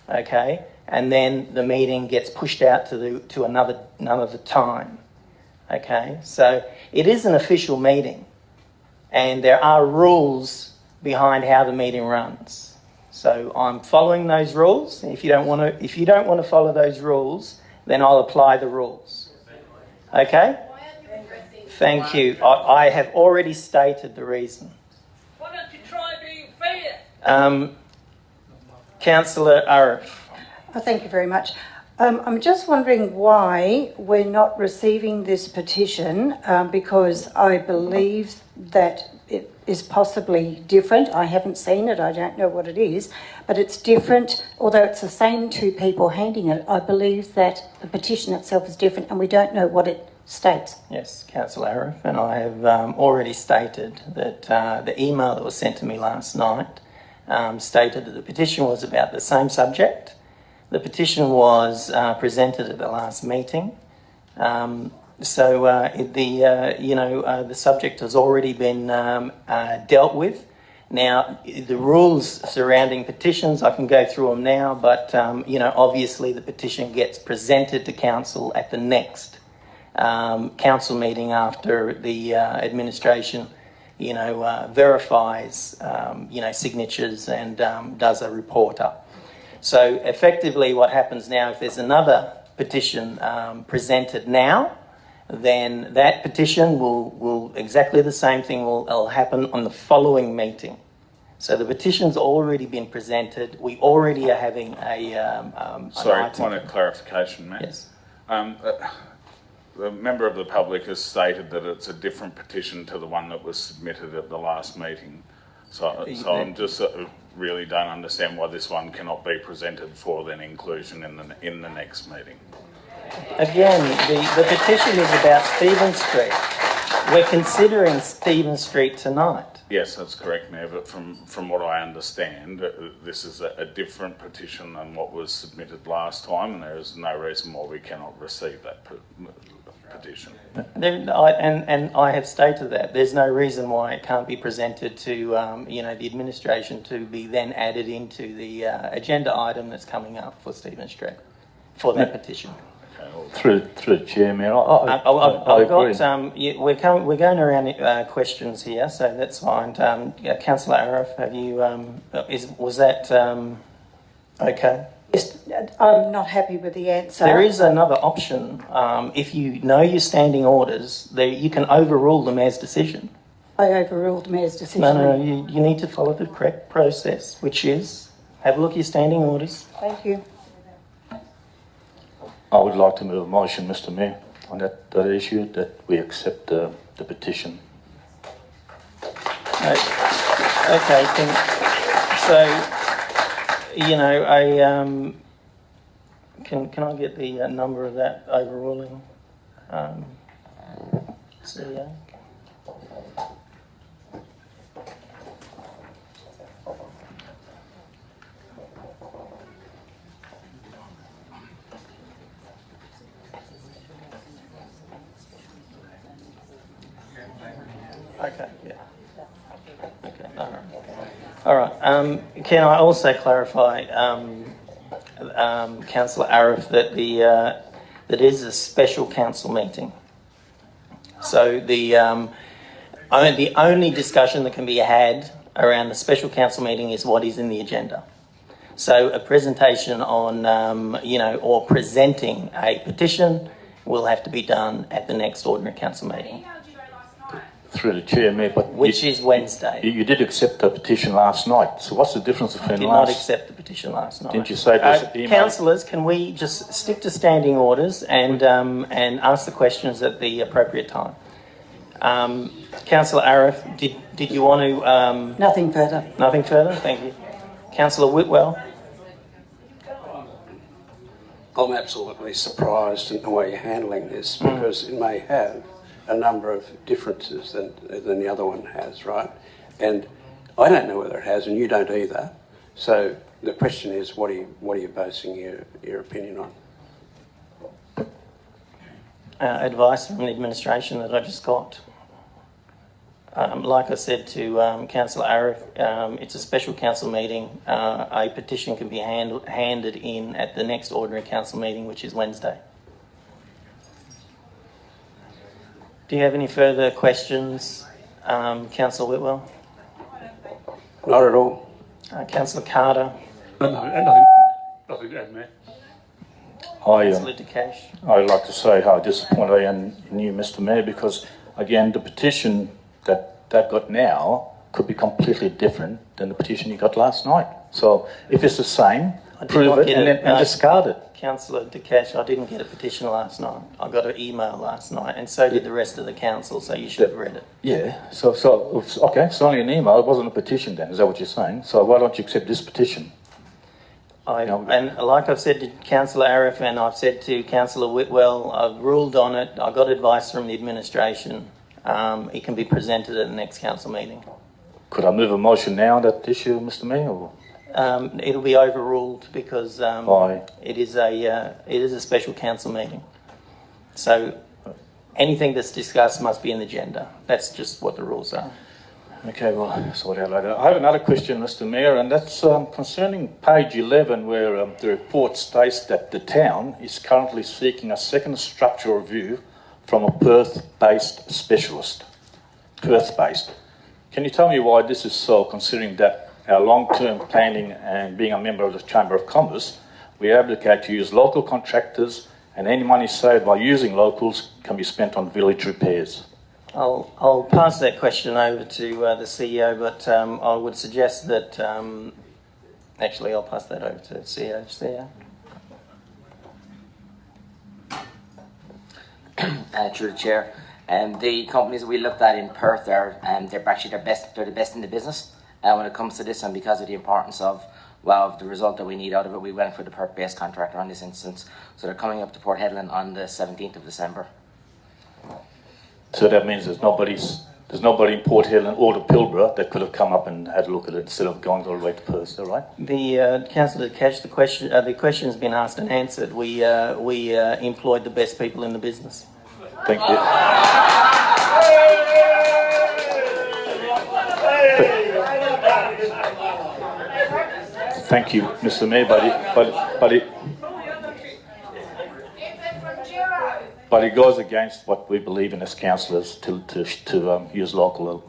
okay, and then the meeting gets pushed out to another time, okay. So it is an official meeting, and there are rules behind how the meeting runs. So I'm following those rules. If you don't want to follow those rules, then I'll apply the rules. Okay? Thank you. I have already stated the reason. Why don't you try being fair? Councillor Arif. Thank you very much. I'm just wondering why we're not receiving this petition, because I believe that it is possibly different. I haven't seen it, I don't know what it is, but it's different. Although it's the same two people handing it, I believe that the petition itself is different and we don't know what it states. Yes, Councillor Arif, and I have already stated that the email that was sent to me last night stated that the petition was about the same subject. The petition was presented at the last meeting. The subject has already been dealt with. Now, the rules surrounding petitions, I can go through them now, but, obviously the petition gets presented to council at the next council meeting after the administration, verifies, signatures and does a report up. So effectively what happens now, if there's another petition presented now, then that petition will exactly the same thing will happen on the following meeting. So the petition's already been presented. We already are having Sorry, point of clarification, Matt. Yes. The member of the public has stated that it's a different petition to the one that was submitted at the last meeting. So I'm just really don't understand why this one cannot be presented for then inclusion in the next meeting. Again, the petition is about Stephen Street. We're considering Stephen Street tonight. Yes, that's correct, Mayor, but from what I understand, this is a different petition than what was submitted last time, and there is no reason why we cannot receive that petition. I have stated that. There's no reason why it can't be presented to, the administration to be then added into the agenda item that's coming up for Stephen Street, for that petition. Through the chair, Mayor, I agree. We're going around questions here, so that's fine. Councillor Arif, have you? Was that okay? Yes, I'm not happy with the answer. There is another option. If you know your standing orders, you can overrule the mayor's decision. I overruled the mayor's decision. No, you need to follow the correct process, which is have a look at your standing orders. Thank you. I would like to move a motion, Mr. Mayor, on that issue, that we accept the petition. Okay, can I get the number of that overruling? CEO? Okay, yeah. Okay, all right. Can I also clarify, Councillor Arif, that that is a special council meeting. So the only discussion that can be had around the special council meeting is what is in the agenda. So a presentation on, or presenting a petition will have to be done at the next ordinary council meeting. Through the chair, Mayor, but which is Wednesday. You did accept the petition last night. So what's the difference between I did not accept the petition last night. Didn't you say it was emailed? Councillors, can we just stick to standing orders and ask the questions at the appropriate time? Councillor Arif, did you want to? Nothing further. Nothing further. Thank you. Councillor Whitwell. I'm absolutely surprised at the way you're handling this, because it may have a number of differences than the other one has, right? And I don't know whether it has, and you don't either. So the question is, what are you basing your opinion on? Advice from the administration that I just got. Like I said to Councillor Arif, it's a special council meeting. A petition can be handed in at the next ordinary council meeting, which is Wednesday. Do you have any further questions, Councillor Whitwell? Not at all. Councillor Carter? Nothing to add, Mayor. Councillor De Cash? I'd like to say how disappointed I am in you, Mr. Mayor, because, again, the petition that they've got now could be completely different than the petition you got last night. So if it's the same, prove it and discard it. Councillor De Cash, I didn't get a petition last night. I got an email last night, and so did the rest of the council, so you should have read it. Yeah, so okay, it's only an email, it wasn't a petition then, is that what you're saying? So why don't you accept this petition? And like I've said to Councillor Arif and I've said to Councillor Whitwell, I've ruled on it, I got advice from the administration. It can be presented at the next council meeting. Could I move a motion now on that issue, Mr. Mayor? Or? It'll be overruled because it is a special council meeting. So anything that's discussed must be in the agenda. That's just what the rules are. Okay, well, sort out later. I have another question, Mr. Mayor, and that's concerning page 11, where the report states that the town is currently seeking a second structural review from a Perth-based specialist. Perth-based. Can you tell me why this is so, considering that our long-term planning and being a member of the Chamber of Commerce, we advocate to use local contractors, and any money saved by using locals can be spent on village repairs? I'll pass that question over to the CEO, but I would suggest that actually I'll pass that over to the CEO. Through the chair, the companies that we looked at in Perth are they're actually they're the best in the business when it comes to this, and because of the importance of the result that we need out of it, we went for the Perth-based contractor on this instance. So they're coming up to Port Hedland on the 17th of December. So that means there's nobody in Port Hedland or the Pilbara that could have come up and had a look at it instead of going all the way to Perth, is that right? The Councillor Cash, the question has been asked and answered. We employed the best people in the business. Thank you. Thank you, Mr. Mayor, but it goes against what we believe in as councillors to use local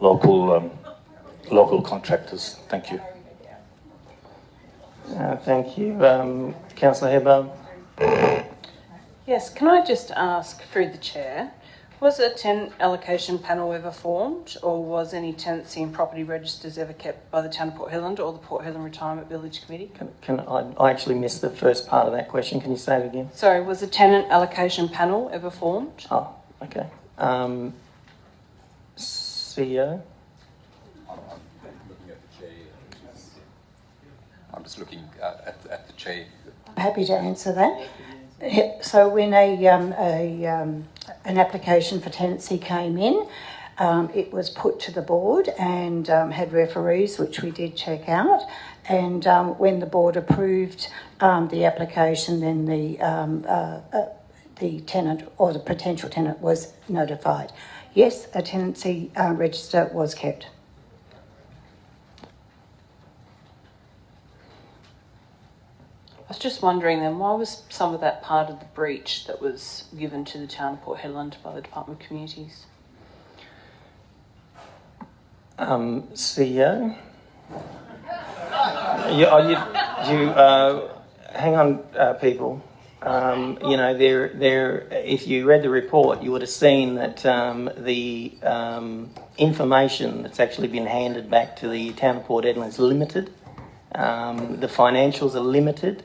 contractors. Thank you. Thank you, Councillor Hebbar. Yes, can I just ask through the chair, was a tenant allocation panel ever formed, or was any tenancy and property registers ever kept by the town of Port Hedland or the Port Hedland Retirement Village Committee? I actually missed the first part of that question. Can you say it again? Sorry, was a tenant allocation panel ever formed? Oh, okay. CEO? I'm just looking at the chair. Happy to answer that. So when an application for tenancy came in, it was put to the board and had referees, which we did check out. And when the board approved the application, then the tenant or the potential tenant was notified. yes, a tenancy register was kept. I was just wondering then, why was some of that part of the breach that was given to the town of Port Hedland by the Department of Communities? CEO? Hang on, people. If you read the report, you would have seen that the information that's actually been handed back to the town of Port Hedland is limited. The financials are limited.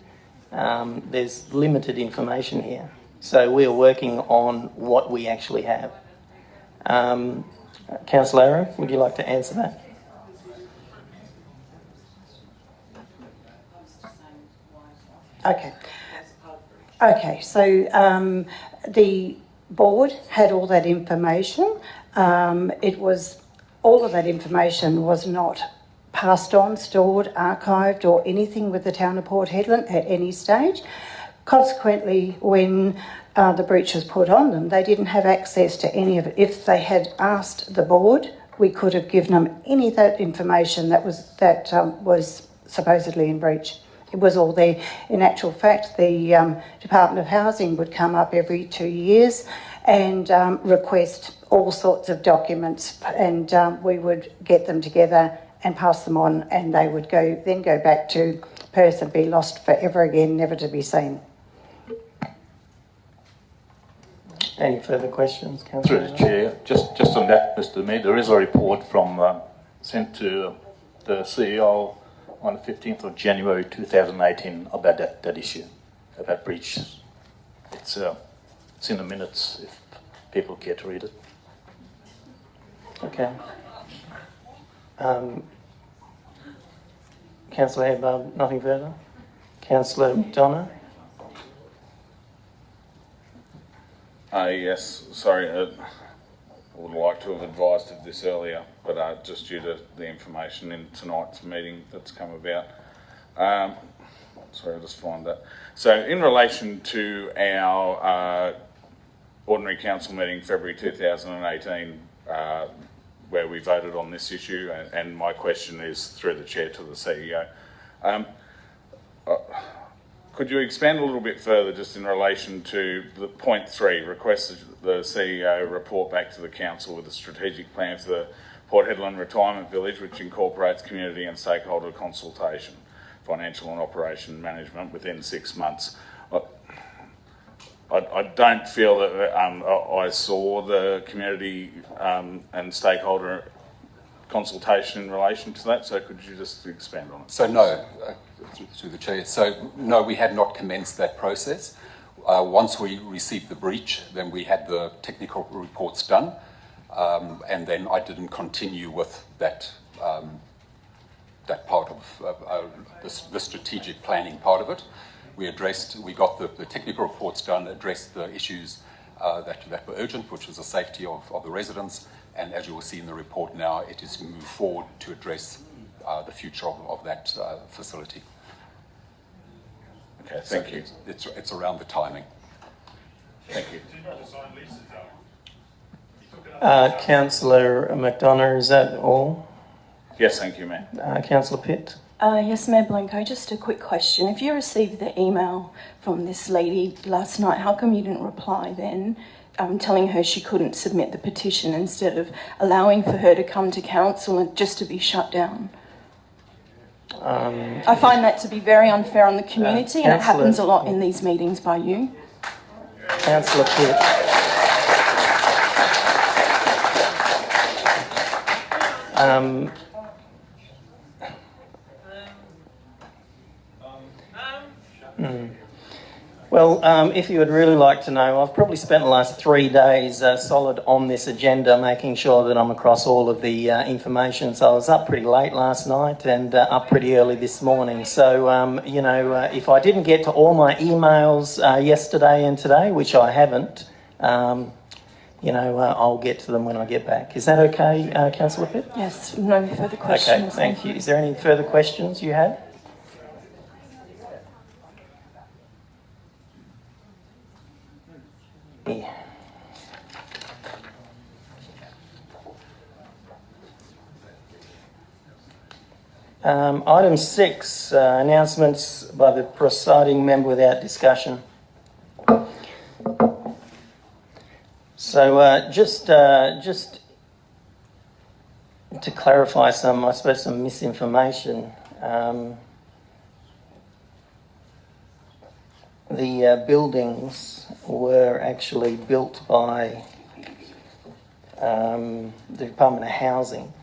There's limited information here. So we are working on what we actually have. Councillor Arrow, would you like to answer that? Okay, so the board had all that information. All of that information was not passed on, stored, archived or anything with the town of Port Hedland at any stage. Consequently, when the breach was put on them, they didn't have access to any of it. If they had asked the board, we could have given them any of that information that was supposedly in breach. It was all there. In actual fact, the Department of Housing would come up every 2 years and request all sorts of documents, and we would get them together and pass them on, and they would then go back to Perth and be lost forever again, never to be seen. Any further questions, Councillor? Through the Chair, just on that, Mr. Mayor, there is a report sent to the CEO on the 15th of January 2018 about that issue, about breach. It's in the minutes if people care to read it. Okay. Councillor Hagbard, nothing further? Councillor Donna? Yes, sorry, I would like to have advised of this earlier, but just due to the information in tonight's meeting that's come about. Sorry, I'll just find that. So in relation to our ordinary council meeting February 2018, where we voted on this issue, and my question is through the chair to the CEO. Could you expand a little bit further just in relation to the point 3, requested the CEO report back to the council with a strategic plan for the Port Hedland Retirement Village, which incorporates community and stakeholder consultation, financial and operation management within 6 months. I don't feel that I saw the community and stakeholder consultation in relation to that, so could you just expand on it? So no, through the chair. So no, we had not commenced that process. Once we received the breach, then we had the technical reports done, and then I didn't continue with that that part of the strategic planning part of it. We got the technical reports done, addressed the issues that were urgent, which was the safety of the residents, and as you will see in the report now, it is moved forward to address the future of that facility. Okay, thank you. It's around the timing. Thank you. Councillor McDonough, is that all? Yes, thank you, Mayor. Councillor Pitt? Yes, Mayor Blanco, just a quick question. If you received the email from this lady last night, how come you didn't reply then, telling her she couldn't submit the petition instead of allowing for her to come to council and just to be shut down? I find that to be very unfair on the community, and it happens a lot in these meetings by you. Councillor Pitt. Well, if you would really like to know, I've probably spent the last 3 days solid on this agenda, making sure that I'm across all of the information. So I was up pretty late last night and up pretty early this morning. So, if I didn't get to all my emails yesterday and today, which I haven't, I'll get to them when I get back. Is that okay, Councillor Pitt? Yes, no further questions. Okay, thank you. Is there any further questions you have? Item 6, announcements by the presiding member without discussion. So just to clarify some misinformation, the buildings were actually built by the Department of Housing,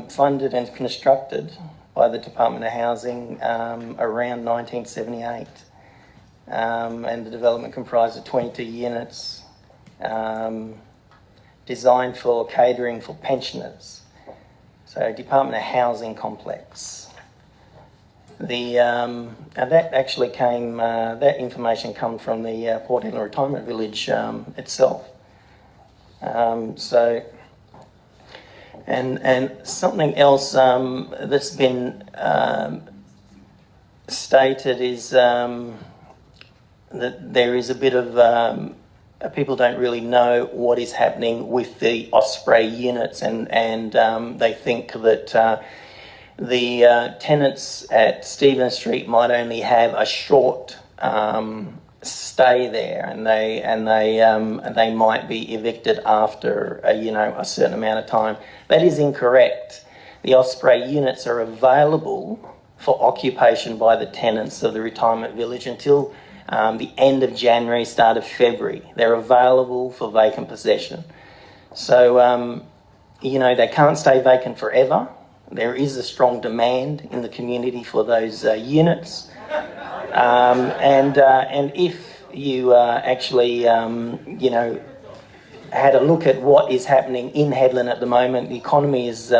funded and constructed by the Department of Housing around 1978. And the development comprised of 22 units, designed for catering for pensioners. So Department of Housing complex. And that actually came, that information comes from the Port Hedland Retirement Village itself. And something else that's been stated is that there is a bit of people don't really know what is happening with the Osprey units, and they think that the tenants at Stephen Street might only have a short stay there, and they might be evicted after a certain amount of time. That is incorrect. The Osprey units are available for occupation by the tenants of the retirement village until the end of January, start of February. They're available for vacant possession. So, they can't stay vacant forever. There is a strong demand in the community for those units. And if you actually, had a look at what is happening in Hedland at the moment, the economy is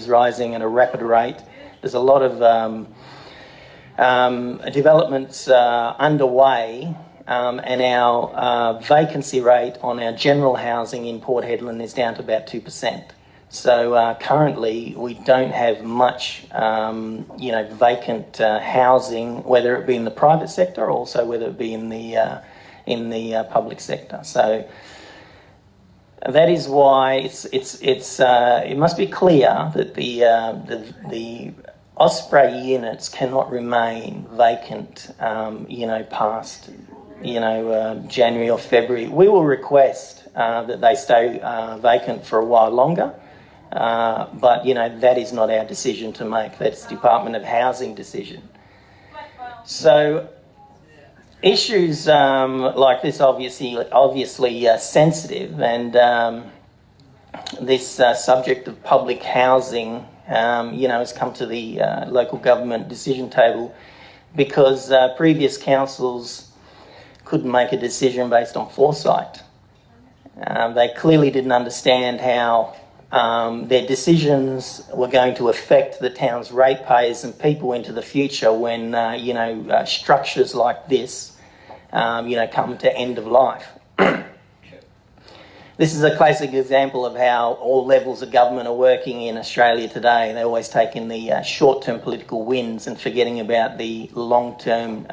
rising at a rapid rate. There's a lot of developments underway, and our vacancy rate on our general housing in Port Hedland is down to about 2%. So currently we don't have much, vacant housing, whether it be in the private sector or also whether it be in the public sector. So that is why it must be clear that the Osprey units cannot remain vacant, past, January or February. We will request that they stay vacant for a while longer, but, that is not our decision to make. That's Department of Housing decision. So issues like this obviously sensitive, and this subject of public housing has come to the local government decision table because previous councils couldn't make a decision based on foresight. They clearly didn't understand how their decisions were going to affect the town's ratepayers and people into the future when, structures like this, come to end of life. This is a classic example of how all levels of government are working in Australia today. They always take in the short-term political wins and forgetting about the long-term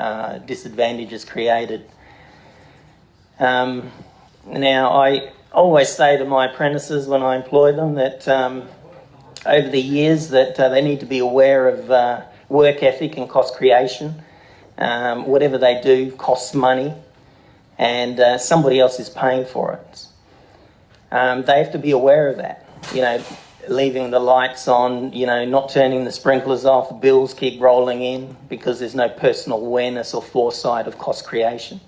disadvantages created. Now, I always say to my apprentices when I employ them that over the years that they need to be aware of work ethic and cost creation. Whatever they do costs money, and somebody else is paying for it. They have to be aware of that, leaving the lights on, not turning the sprinklers off, bills keep rolling in because there's no personal awareness or foresight of cost creation.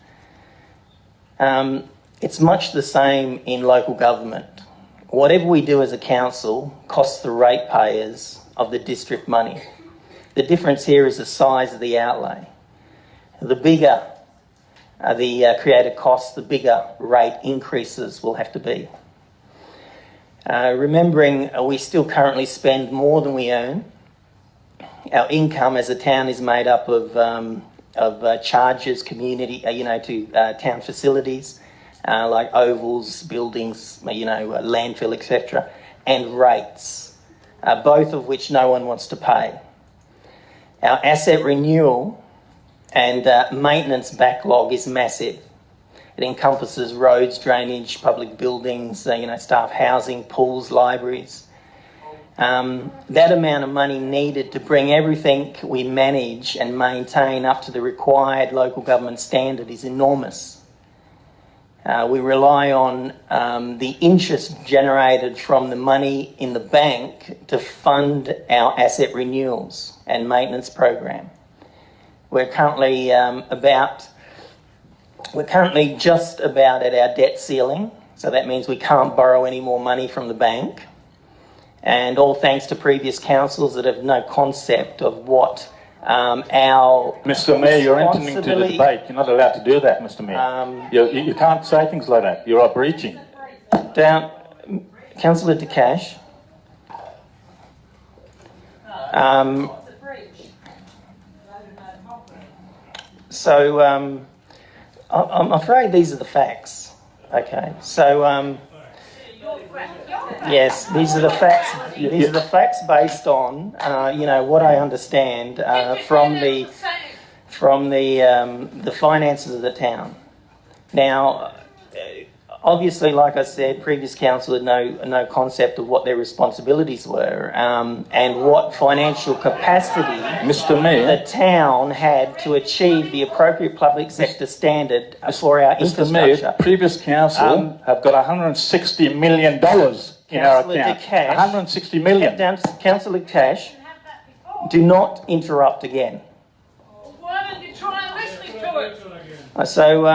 It's much the same in local government. Whatever we do as a council costs the ratepayers of the district money. The difference here is the size of the outlay. The bigger the created costs, the bigger rate increases will have to be. Remembering we still currently spend more than we earn. Our income as a town is made up of charges, community, to town facilities like ovals, buildings, landfill, etc., and rates, both of which no one wants to pay. Our asset renewal and maintenance backlog is massive. It encompasses roads, drainage, public buildings, staff housing, pools, libraries. That amount of money needed to bring everything we manage and maintain up to the required local government standard is enormous. We rely on the interest generated from the money in the bank to fund our asset renewals and maintenance program. We're currently just about at our debt ceiling, so that means we can't borrow any more money from the bank. And all thanks to previous councils that have no concept of what our Mr. Mayor, you're entering into the debate. You're not allowed to do that, Mr. Mayor. You can't say things like that. You are breaching. Councillor De Cash. I'm afraid these are the facts. Okay, so yes, these are the facts. These are the facts based on what I understand from the finances of the town. Now, obviously, like I said, previous council had no concept of what their responsibilities were and what financial capacity Mr. Mayor, the town had to achieve the appropriate public sector standard for our Mr. infrastructure. Mayor, previous council have got $160 million in our account. $160 million. Councillor Cash, do not interrupt again. Why don't you try and listen to it? So,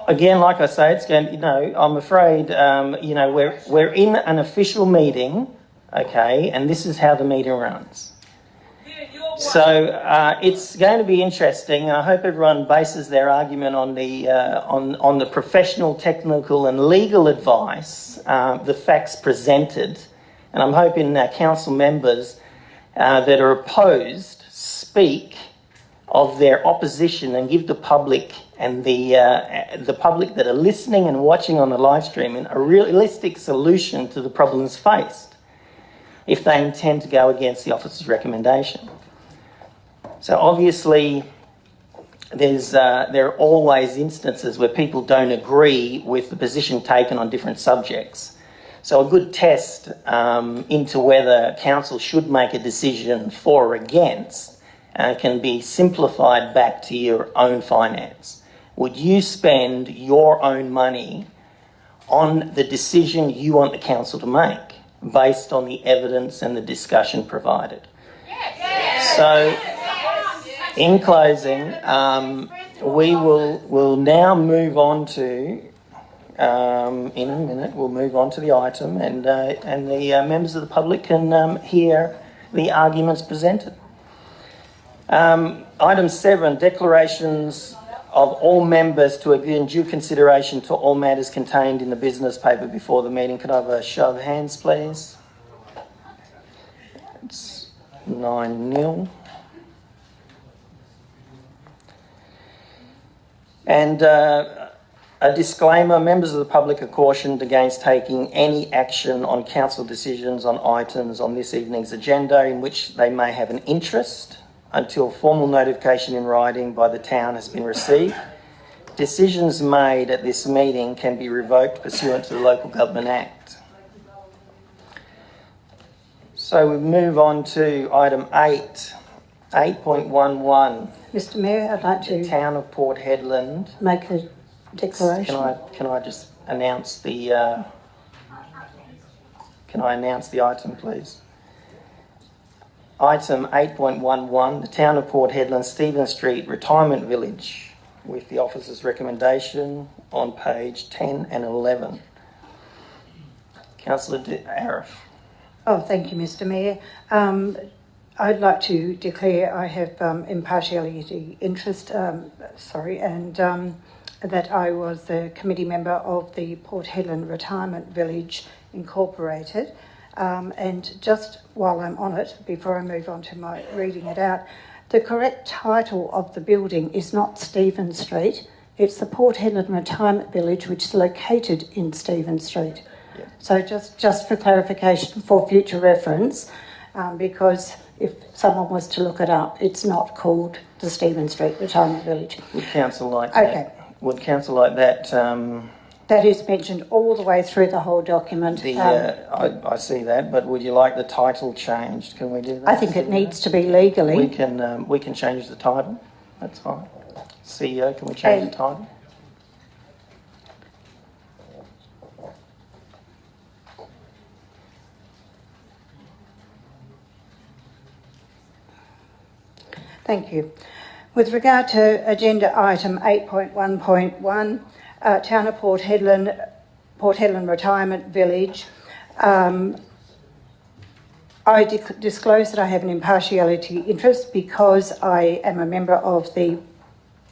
again, like I say, it's going. I'm afraid. We're in an official meeting, okay, and this is how the meeting runs. So it's going to be interesting. I hope everyone bases their argument on the professional, technical, and legal advice, the facts presented, and I'm hoping council members that are opposed speak of their opposition and give the public and the public that are listening and watching on the live streaming a realistic solution to the problems faced if they intend to go against the officer's recommendation. So obviously there are always instances where people don't agree with the position taken on different subjects. So a good test into whether council should make a decision for or against can be simplified back to your own finance. Would you spend your own money on the decision you want the council to make based on the evidence and the discussion provided? So, in closing, we will now move on to, in a minute, we'll move on to the item and the members of the public can hear the arguments presented. Item 7, declarations of all members to give due consideration to all matters contained in the business paper before the meeting. Could I have a show of hands, please? It's 9-0. And a disclaimer, members of the public are cautioned against taking any action on council decisions on items on this evening's agenda in which they may have an interest until formal notification in writing by the town has been received. Decisions made at this meeting can be revoked pursuant to the Local Government Act. So we move on to item 8, 8.11. Mr. Mayor, I'd like to... The town of Port Hedland. Make a declaration. Can I just announce the... Can I announce the item, please? Item 8.11, the town of Port Hedland, Stephen Street, Retirement Village, with the officer's recommendation on page 10 and 11. Councillor Arif. Oh, thank you, Mr. Mayor. I'd like to declare I have impartiality interest, and that I was the committee member of the Port Hedland Retirement Village Incorporated. And just while I'm on it, before I move on to my reading it out, the correct title of the building is not Stephen Street. It's the Port Hedland Retirement Village, which is located in Stephen Street. Yeah. So just for clarification for future reference, because if someone was to look it up, it's not called the Stephen Street Retirement Village. Would council like that? Okay. Would council like that That is mentioned all the way through the whole document. I see that, but would you like the title changed? Can we do that? I think it needs to be legally. We can change the title. That's fine. CEO, can we change the title? Thank you. With regard to agenda item 8.1.1, Town of Port Hedland Retirement Village, I disclose that I have an impartiality interest because I am a member of the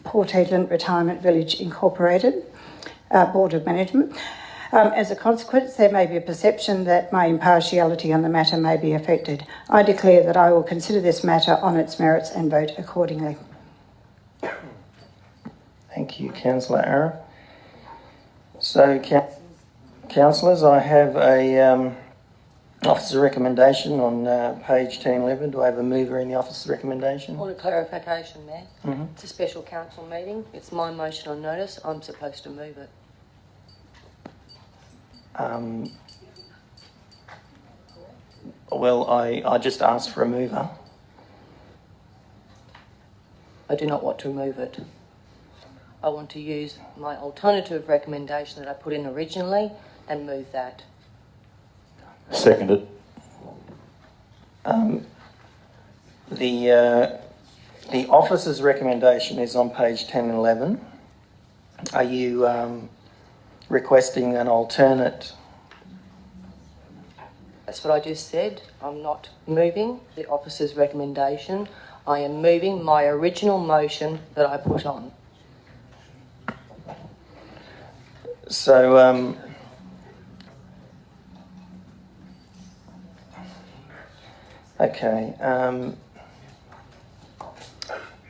Port Hedland Retirement Village Incorporated Board of Management. As a consequence, there may be a perception that my impartiality on the matter may be affected. I declare that I will consider this matter on its merits and vote accordingly. Thank you, Councillor Arra. So, councillors, I have a officer's recommendation on page 1011. Do I have a mover in the officer's recommendation? On a clarification, Mayor, Mm-hmm. it's a special council meeting. It's my motion on notice. I'm supposed to move it. Well, I just asked for a mover. I do not want to move it. I want to use my alternative recommendation that I put in originally and move that. Seconded. The officer's recommendation is on page 10 and 11. Are you requesting an alternate? That's what I just said. I'm not moving the officer's recommendation. I am moving my original motion that I put on. So, okay.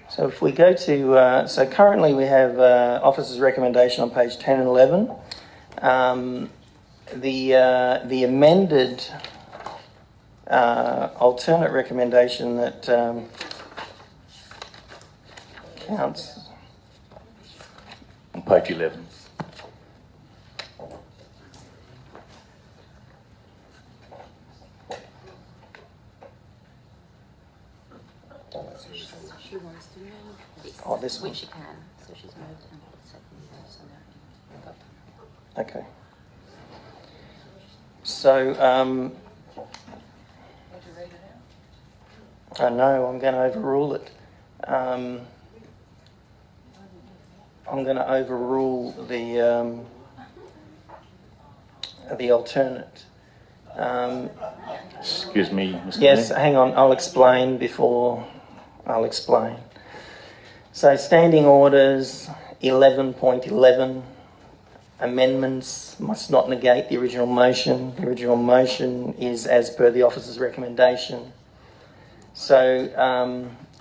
So if we go to, so currently we have officer's recommendation on page 10 and 11. The amended alternate recommendation that counts On page 11. She wants to move this, Oh, this one. which she can. So she's moved and put the second person out. Okay. So, I know I'm going to overrule it. I'm going to overrule the alternate. Excuse me, Mr. Yes, Mayor. hang on. I'll explain before. I'll explain. So, standing orders 11.11. Amendments must not negate the original motion. The original motion is as per the officer's recommendation. So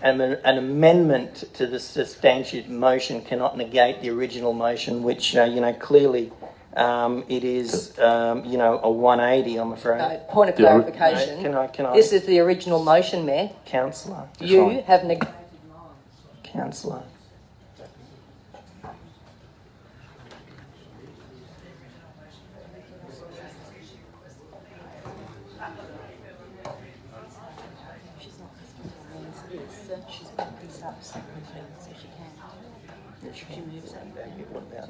an amendment to the substantive motion cannot negate the original motion, which, clearly it is, a 180, I'm afraid. No, point of clarification. No, can I? This is the original motion, Mayor. Councillor. You have negated. Councillor. She's put this up separately, so she can. She moves it. What about?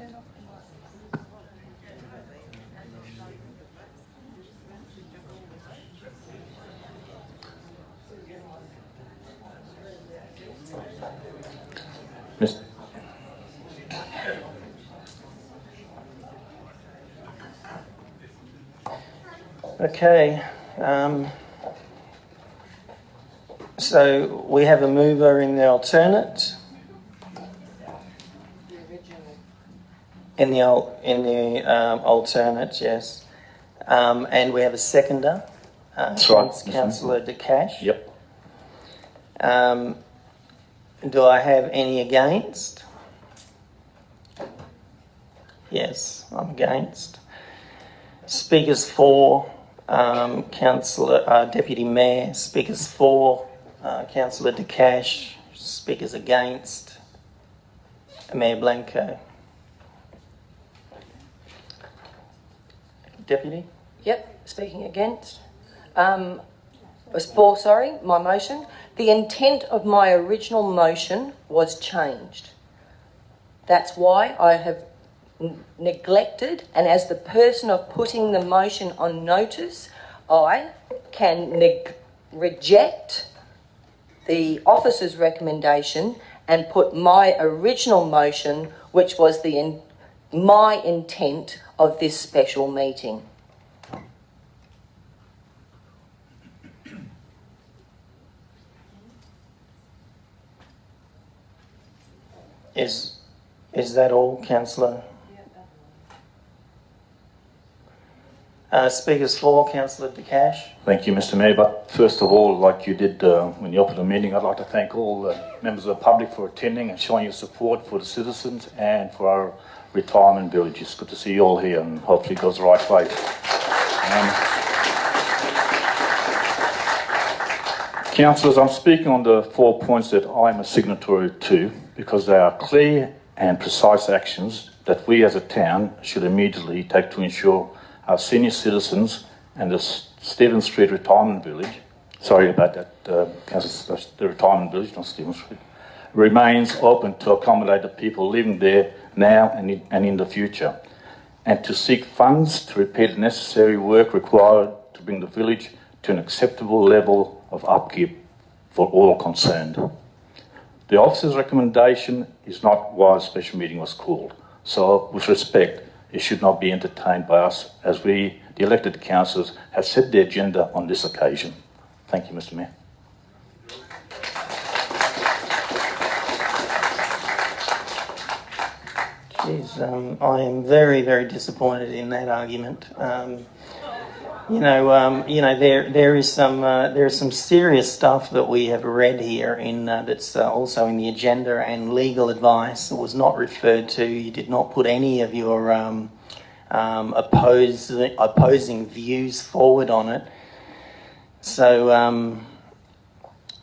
Miss- Okay. So we have a mover in the alternate. In the alternate, yes. And we have a seconder. That's right. Councillor De Cash. Yep. Do I have any against? Yes, I'm against. Speakers for, Councillor Deputy Mayor. Speakers for, Councillor De Cash. Speakers against, Mayor Blanco. Deputy? Yep, speaking against. Was for, sorry, my motion. The intent of my original motion was changed. That's why I have neglected, and as the person of putting the motion on notice, I can reject the officer's recommendation and put my original motion, which was my intent of this special meeting. Is that all, Councillor? Speakers for, Councillor De Cash. Thank you, Mr. Mayor. But first of all, like you did when you opened the meeting, I'd like to thank all the members of the public for attending and showing your support for the citizens and for our retirement village. It's good to see you all here, and hopefully it goes the right way. Councillors, I'm speaking on the 4 points that I'm a signatory to because they are clear and precise actions that we as a town should immediately take to ensure our senior citizens and the Stephen Street Retirement Village, sorry about that, Councillor, the Retirement Village, not Stephen Street, remains open to accommodate the people living there now and in the future, and to seek funds to repair the necessary work required to bring the village to an acceptable level of upkeep for all concerned. The officer's recommendation is not why the special meeting was called, so with respect, it should not be entertained by us as we, the elected councillors, have set the agenda on this occasion. Thank you, Mr. Mayor. I am very, very disappointed in that argument. There is some serious stuff that we have read here that's also in the agenda, and legal advice that was not referred to. You did not put any of your opposing views forward on it. So,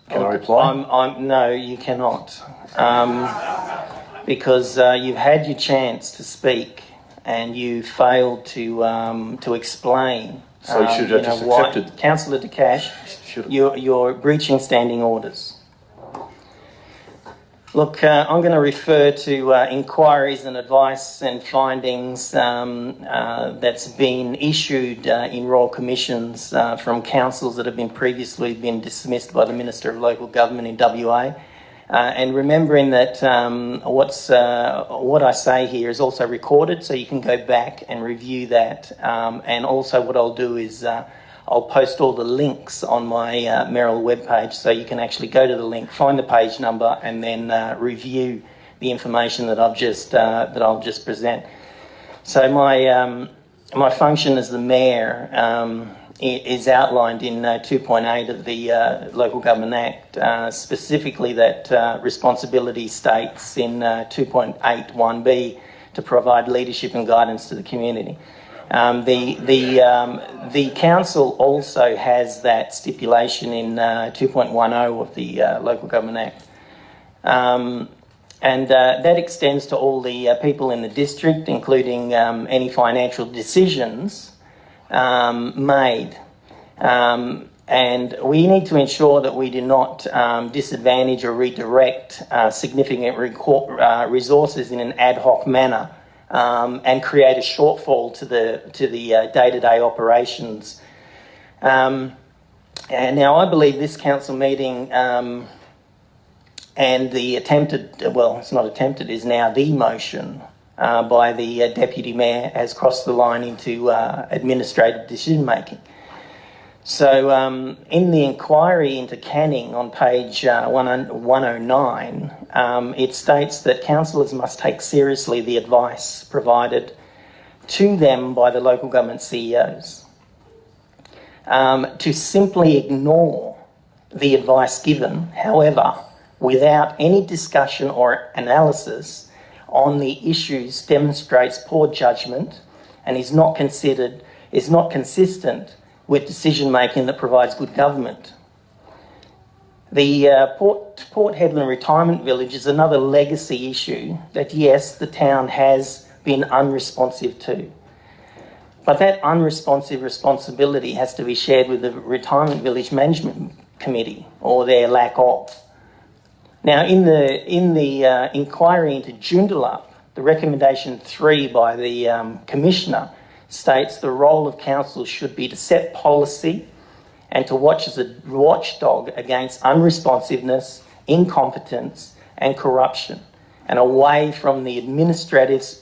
can I reply? No, you cannot, because you've had your chance to speak and you failed to explain. So you should have just accepted. Councillor De Cash, you're breaching standing orders. Look, I'm going to refer to inquiries and advice and findings that's been issued in royal commissions from councils that have been previously been dismissed by the Minister of Local Government in WA. And remembering that what I say here is also recorded, so you can go back and review that. And also what I'll do is I'll post all the links on my Merrill webpage, so you can actually go to the link, find the page number, and then review the information that I'll just present. So my function as the mayor is outlined in 2.8 of the Local Government Act, specifically that responsibility states in 2.81b to provide leadership and guidance to the community. The council also has that stipulation in 2.10 of the Local Government Act. And that extends to all the people in the district, including any financial decisions made. And we need to ensure that we do not disadvantage or redirect significant resources in an ad hoc manner and create a shortfall to the day-to-day operations. And now I believe this council meeting and the attempted, well, it's not attempted, is now the motion by the Deputy Mayor has crossed the line into administrative decision-making. So in the inquiry into Canning on page 109, it states that councillors must take seriously the advice provided to them by the local government CEOs. To simply ignore the advice given, however, without any discussion or analysis on the issues demonstrates poor judgment and is not consistent with decision-making that provides good government. The Port Hedland Retirement Village is another legacy issue that, yes, the town has been unresponsive to. But that unresponsive responsibility has to be shared with the Retirement Village Management Committee, or their lack of. Now, in the inquiry into Joondalup, the recommendation 3 by the Commissioner states the role of council should be to set policy and to watch as a watchdog against unresponsiveness, incompetence and corruption, and away from the administration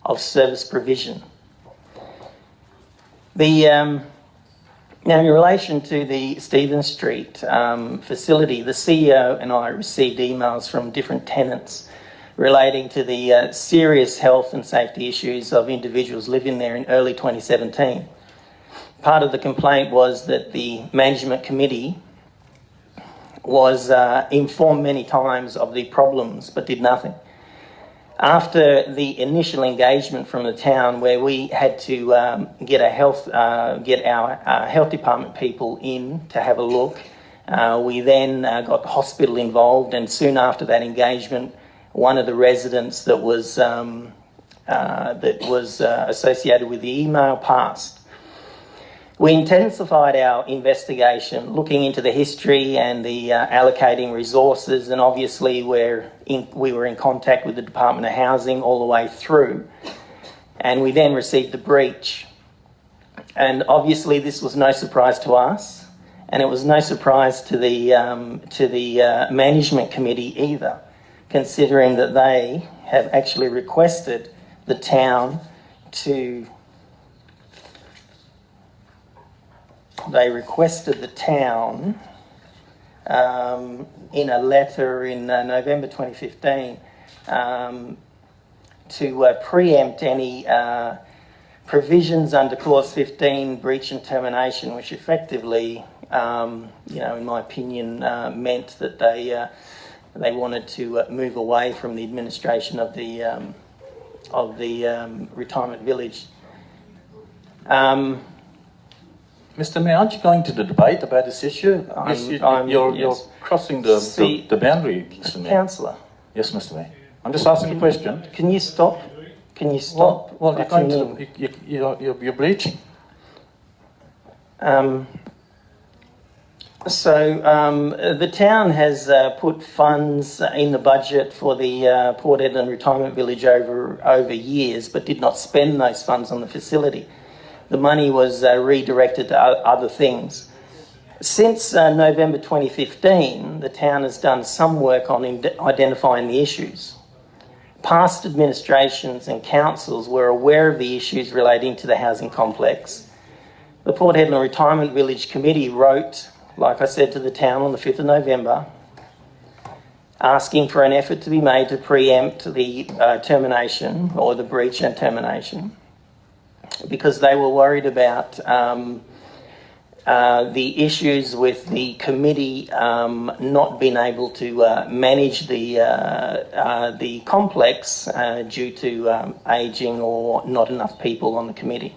of service provision. Now, in relation to the Stephen Street facility, the CEO and I received emails from different tenants relating to the serious health and safety issues of individuals living there in early 2017. Part of the complaint was that the management committee was informed many times of the problems but did nothing. After the initial engagement from the town, where we had to get our health department people in to have a look, we then got the hospital involved, and soon after that engagement, one of the residents that was associated with the email passed. We intensified our investigation, looking into the history and the allocating resources, and obviously we were in contact with the Department of Housing all the way through, and we then received the breach. And obviously this was no surprise to us, and it was no surprise to the management committee either, considering that they have actually requested the town to in a letter in November 2015 to preempt any provisions under Clause 15, breach and termination, which effectively, in my opinion, meant that they wanted to move away from the administration of the retirement village. Mr. Mayor, aren't you going to the debate about this issue? You're crossing the boundary, Mr. Mayor. Councillor. Yes, Mr. Mayor. I'm just asking a question. Can you stop? Can you stop? Well, you're breaching. The town has put funds in the budget for the Port Hedland Retirement Village over years, but did not spend those funds on the facility. The money was redirected to other things. Since November 2015, the town has done some work on identifying the issues. Past administrations and councils were aware of the issues relating to the housing complex. The Port Hedland Retirement Village Committee wrote, like I said, to the town on the 5th of November, asking for an effort to be made to preempt the termination, or the breach and termination, because they were worried about the issues with the committee not being able to manage the complex due to ageing or not enough people on the committee.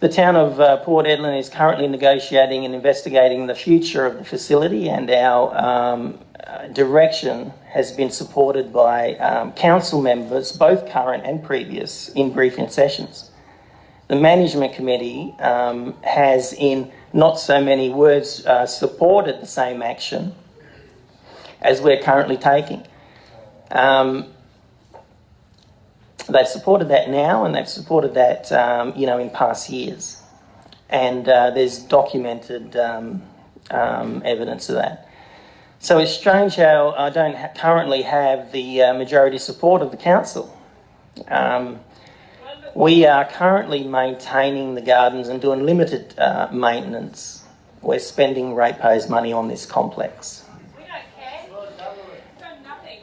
The town of Port Hedland is currently negotiating and investigating the future of the facility, and our direction has been supported by council members, both current and previous, in briefing sessions. The management committee has, in not so many words, supported the same action as we're currently taking. They've supported that now, and they've supported that, in past years. And there's documented evidence of that. So it's strange how I don't currently have the majority support of the council. We are currently maintaining the gardens and doing limited maintenance. We're spending ratepayers' money on this complex. We don't care. We've done nothing.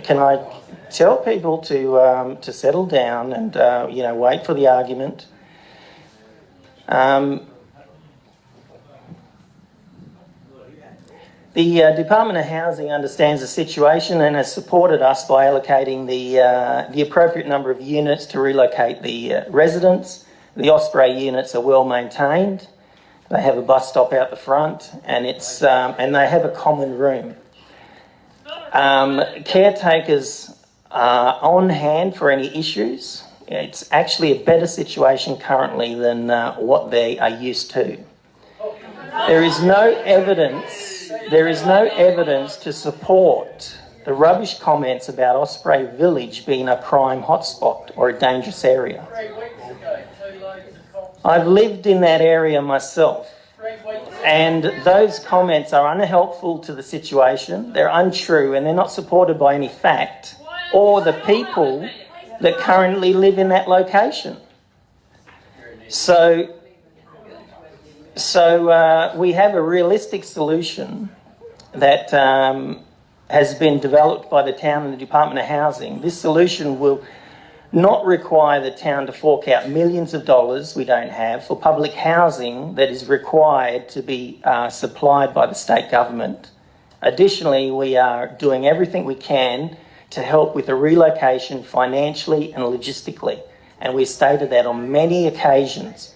Can I tell people to settle down and wait for the argument? The Department of Housing understands the situation and has supported us by allocating the appropriate number of units to relocate the residents. The Osprey units are well maintained. They have a bus stop out the front, and and they have a common room. Caretakers are on hand for any issues. It's actually a better situation currently than what they are used to. There is no evidence to support the rubbish comments about Osprey Village being a crime hotspot or a dangerous area. I've lived in that area myself, and those comments are unhelpful to the situation, they're untrue, and they're not supported by any fact or the people that currently live in that location. So we have a realistic solution that has been developed by the town and the Department of Housing. This solution will not require the town to fork out millions of dollars we don't have for public housing that is required to be supplied by the state government. Additionally, we are doing everything we can to help with the relocation financially and logistically, and we've stated that on many occasions.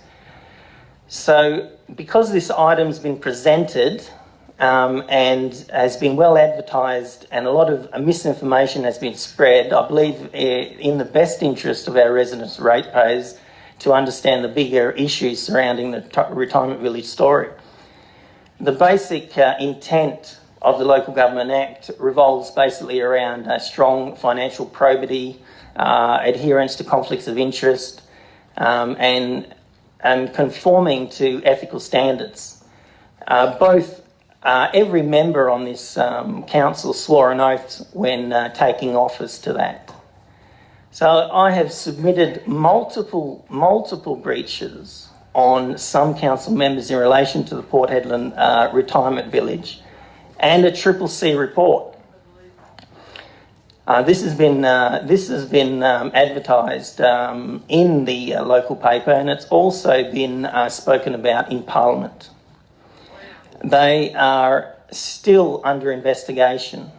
So because this item's been presented and has been well advertised and a lot of misinformation has been spread, I believe in the best interest of our residents and ratepayers to understand the bigger issues surrounding the Retirement Village story. The basic intent of the Local Government Act revolves basically around strong financial probity, adherence to conflicts of interest, and conforming to ethical standards. Every member on this council swore an oath when taking office to that. So I have submitted multiple breaches on some council members in relation to the Port Hedland Retirement Village and a CCC report. This has been advertised in the local paper, and it's also been spoken about in Parliament. They are still under investigation.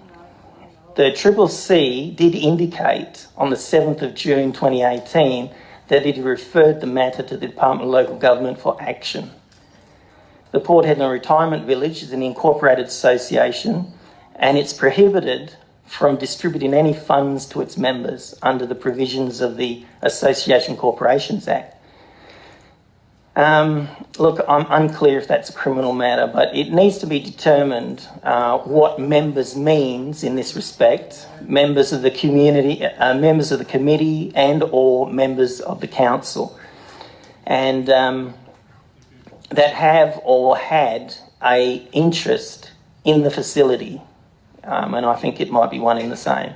The CCC did indicate on the 7th of June 2018 that it referred the matter to the Department of Local Government for action. The Port Hedland Retirement Village is an incorporated association, and it's prohibited from distributing any funds to its members under the provisions of the Association Corporations Act. Look, I'm unclear if that's a criminal matter, but it needs to be determined what members means in this respect. Members of the community, members of the committee and or members of the council. And that have or had a interest in the facility. And I think it might be one in the same.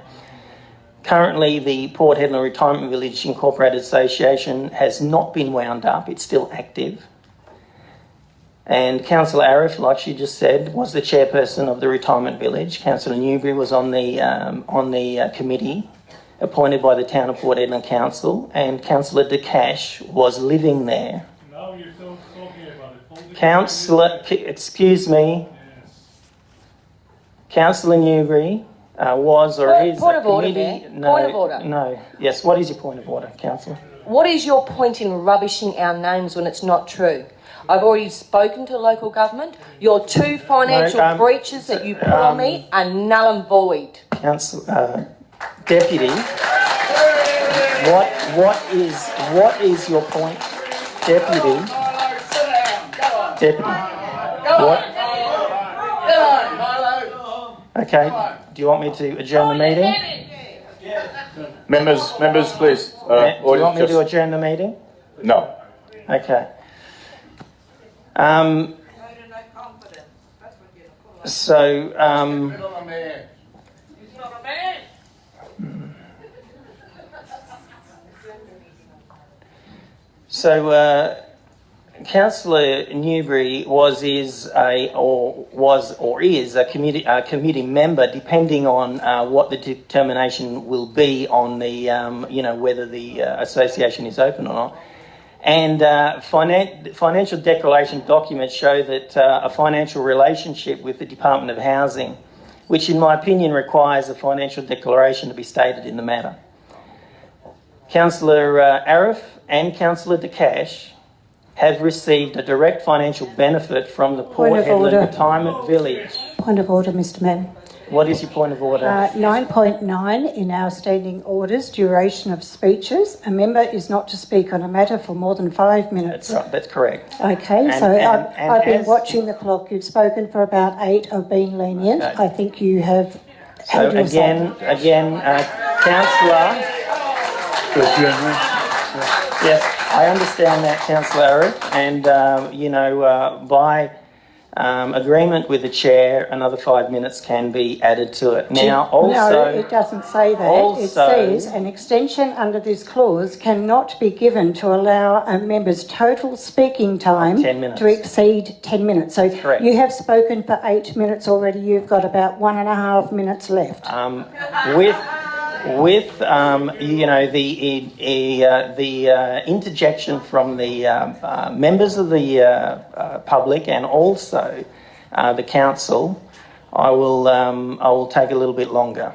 Currently, the Port Hedland Retirement Village Incorporated Association has not been wound up. It's still active. And Councillor Arif, like she just said, was the chairperson of the Retirement Village. Councillor Newbury was on the committee appointed by the Town of Port Hedland Council, and Councillor De Cash was living there. Now you're still talking about it. Councillor, excuse me. Councillor Newbury was or is Point a of order, committee. Mayor. Point of order. No. Yes. What is your point of order, Councillor? What is your point in rubbishing our names when it's not true? I've already spoken to local government. Your two financial breaches that you put on me are null and void. Councillor, Deputy, what is your point, Deputy? Deputy, what? Okay. Do you want me to adjourn the meeting? Members, please. Do you want me to adjourn the meeting? No. Okay. Councillor Newbury is a committee member, depending on what the determination will be on the whether the association is open or not. And financial declaration documents show that a financial relationship with the Department of Housing, which in my opinion requires a financial declaration to be stated in the matter. Councillor Arif and Councillor De Cash have received a direct financial benefit from the Port Point of Hedland order. Retirement Village. Point of order, Mr Mann. What is your point of order? 9.9 in our standing orders, duration of speeches. A member is not to speak on a matter for more than 5 minutes. That's correct. Okay, And- so and I've been as- watching the clock. You've spoken for about 8. I've been lenient. Okay. I think you have So had your say. again, Councillor. Yes, I understand that, Councillor Arif, and by agreement with the chair, another 5 minutes can be added to it. Now, also, no, it doesn't say that. It says an extension under this clause cannot be given to allow a member's total speaking time 10 minutes. to exceed 10 minutes. So Correct. you have spoken for 8 minutes already. You've got about 1.5 minutes left. with the interjection from the members of the public and also the council, I will take a little bit longer.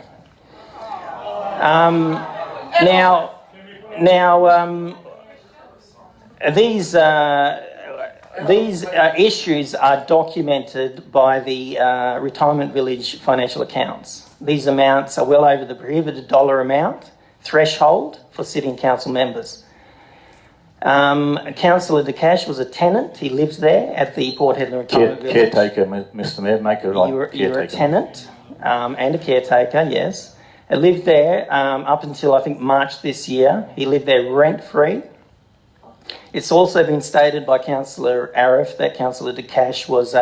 These issues are documented by the Retirement Village financial accounts. These amounts are well over the prohibited dollar amount threshold for sitting council members. Councillor De Cash was a tenant. He lives there at the Port Hedland Retirement Village. Caretaker, Mr Mayor, make it right. You were a tenant and a caretaker, yes. He lived there up until, I think, March this year. He lived there rent-free. It's also been stated by Councillor Arif that Councillor De Cash was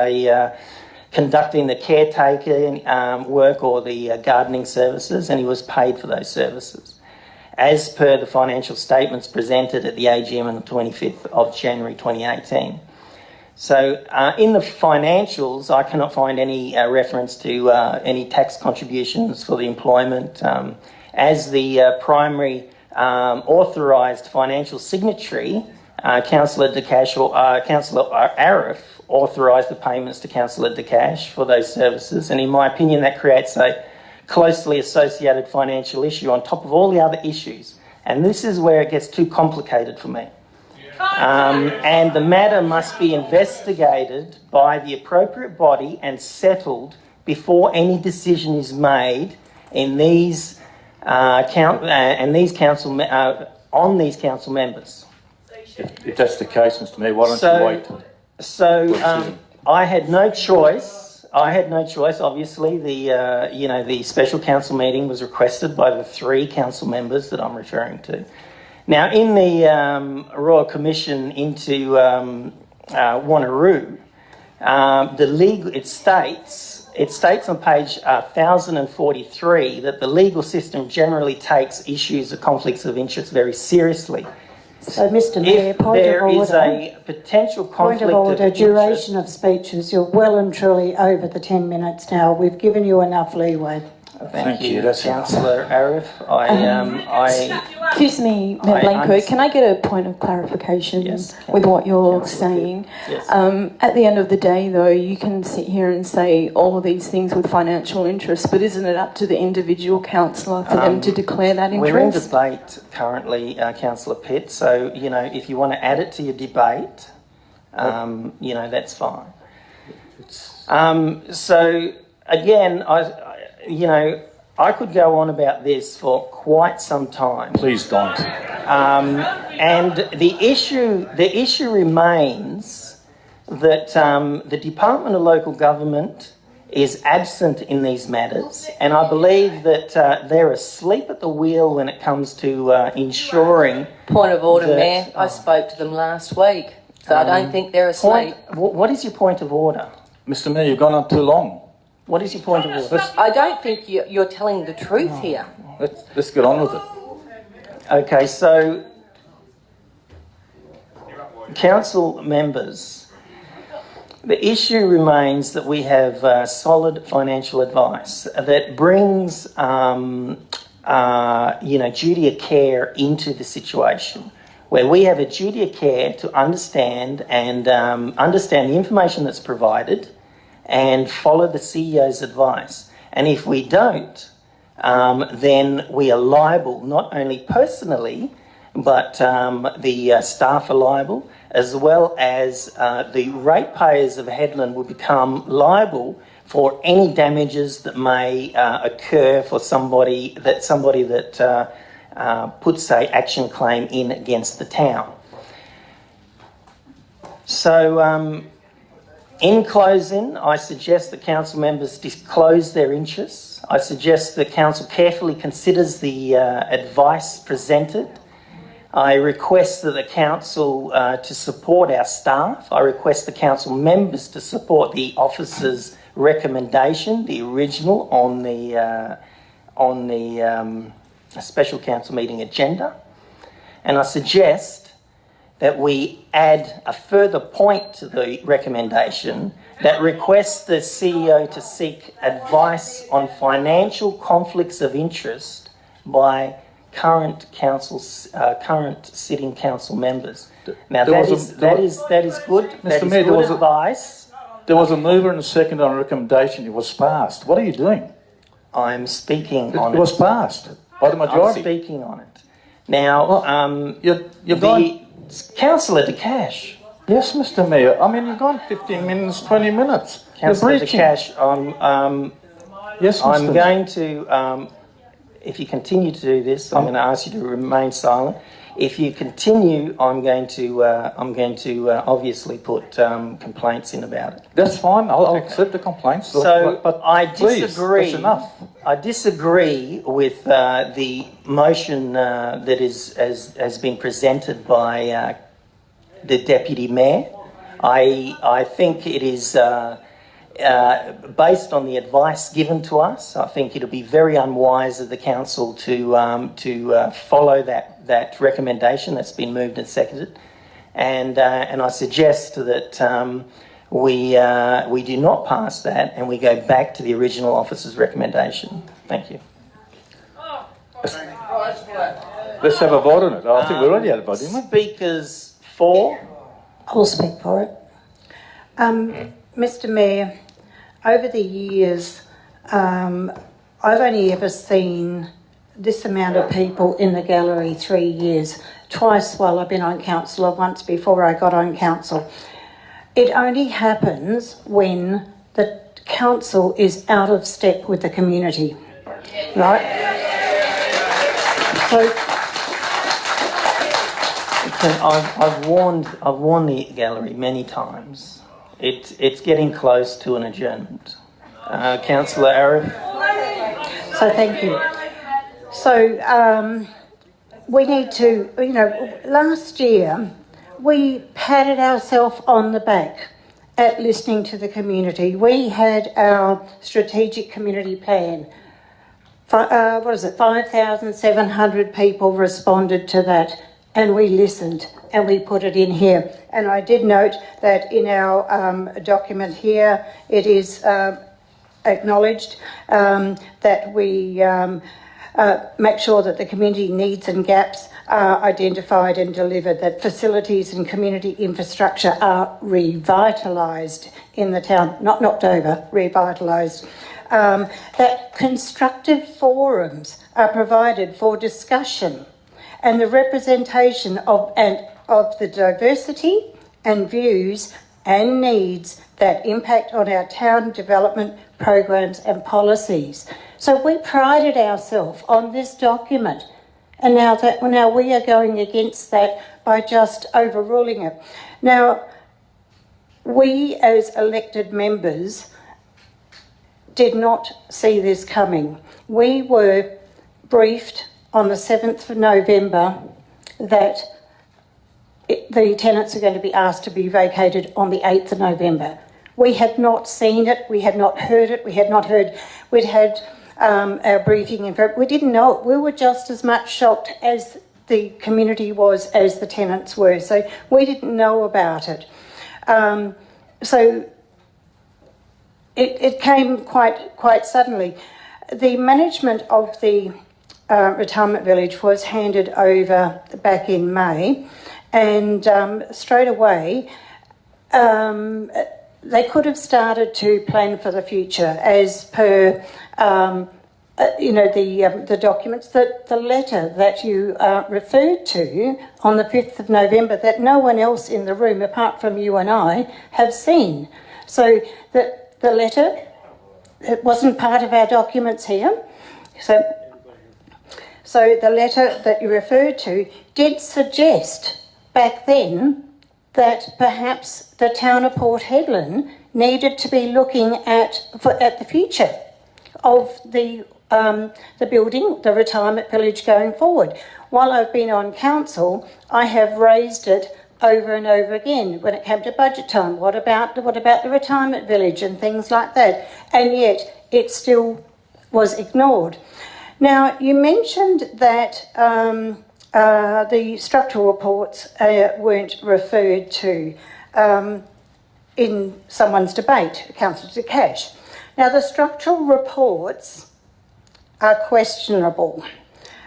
conducting the caretaking work or the gardening services, and he was paid for those services, as per the financial statements presented at the AGM on the 25th of January 2018. So in the financials, I cannot find any reference to any tax contributions for the employment. As the primary authorised financial signatory, Councillor De Cash or Councillor Arif authorised the payments to Councillor De Cash for those services, and in my opinion that creates a closely associated financial issue on top of all the other issues, and this is where it gets too complicated for me. And the matter must be investigated by the appropriate body and settled before any decision is made in these on these council members. If that's the case, Mr Mayor, why don't you wait? I had no choice. Obviously, the special council meeting was requested by the 3 council members that I'm referring to. Now, in the Royal Commission into Wanneroo, it states on page 1043 that the legal system generally takes issues of conflicts of interest very seriously. So, Mr Mayor, If point of there is order. a potential conflict Point of order, interest, duration of speeches. You're well and truly over the 10 minutes now. We've given you enough leeway. Thank you, Councillor Arif. Excuse me, Mayor Blanco, can I get a point of clarification with what you're saying? Yes. At the end of the day, though, you can sit here and say all of these things with financial interest, but isn't it up to the individual councillor for them to declare that interest? We're in debate currently, Councillor Pitt, so, if you want to add it to your debate, that's fine. So, again, I could go on about this for quite some time. Please don't. And the issue remains that the Department of Local Government is absent in these matters, and I believe that they're asleep at the wheel when it comes to ensuring... Point of order, that, Mayor. I spoke to them last week, so I don't think they're asleep. What is your point of order? Mr Mayor, you've gone on too long. What is your point of order? I don't think you're telling the truth here. Let's get on with it. Okay, so, council members, the issue remains that we have solid financial advice that brings, duty of care into the situation, where we have a duty of care to understand the information that's provided and follow the CEO's advice. And if we don't, then we are liable not only personally, but the staff are liable, as well as the ratepayers of Headland will become liable for any damages that may occur for somebody that puts a action claim in against the town. So, in closing, I suggest that council members disclose their interests. I suggest that council carefully considers the advice presented. I request that the council to support our staff. I request the council members to support the officer's recommendation, the original on the special council meeting agenda. And I suggest that we add a further point to the recommendation that requests the CEO to seek advice on financial conflicts of interest by current sitting council members. Now that is good. That is good advice. There was a mover and a second on a recommendation. It was passed. What are you doing? I'm speaking on it. It was passed by the majority. I'm speaking on it. Now, you're going... Councillor De Cash. Yes, Mr. Mayor. I mean, you've gone 15 minutes, 20 minutes. Councillor De Cash, yes, I'm going to, if you continue to do this, I'm going to ask you to remain silent. If you continue, I'm going to obviously put complaints in about it. That's fine. I'll accept the complaints. So, but I please, disagree. That's enough. I disagree with the motion that has been presented by the Deputy Mayor. I think it is based on the advice given to us. I think it'll be very unwise of the council to follow that recommendation that's been moved and seconded, and I suggest that we do not pass that and we go back to the original officer's recommendation. Thank you. Let's have a vote on it. I think we already had a vote, didn't we? Speakers for? I'll speak for it. Mr. Mayor, over the years, I've only ever seen this amount of people in the gallery 3 years, twice while I've been on council or once before I got on council. It only happens when the council is out of step with the community, right? So I've warned the gallery many times. It's getting close to an adjournment. Councillor Arif. So thank you. So we need to, last year we patted ourselves on the back at listening to the community. We had our strategic community plan. 5,700 people responded to that, and we listened and we put it in here. And I did note that in our document here, it is acknowledged that we make sure that the community needs and gaps are identified and delivered, that facilities and community infrastructure are revitalised in the town, not knocked over, revitalised. That constructive forums are provided for discussion and the representation of the diversity and views and needs that impact on our town development programs and policies. So we prided ourselves on this document, and now we are going against that by just overruling it. Now, we as elected members did not see this coming. We were briefed on the 7th of November that the tenants are going to be asked to be vacated on the 8th of November. We had not seen it, we had not heard it, we'd had our briefing, and we didn't know it. We were just as much shocked as the community was, as the tenants were, so we didn't know about it. So it came quite suddenly. The management of the retirement village was handed over back in May, and straight away they could have started to plan for the future as per the documents, that the letter that you referred to on the 5th of November that no one else in the room apart from you and I have seen. So that the letter, it wasn't part of our documents here. So the letter that you referred to did suggest back then that perhaps the town of Port Hedland needed to be looking at the future of the building, the retirement village going forward. While I've been on council, I have raised it over and over again when it came to budget time. What about the retirement village and things like that? And yet it still was ignored. Now, you mentioned that the structural reports weren't referred to in someone's debate, Councillor De Cash. Now, the structural reports are questionable.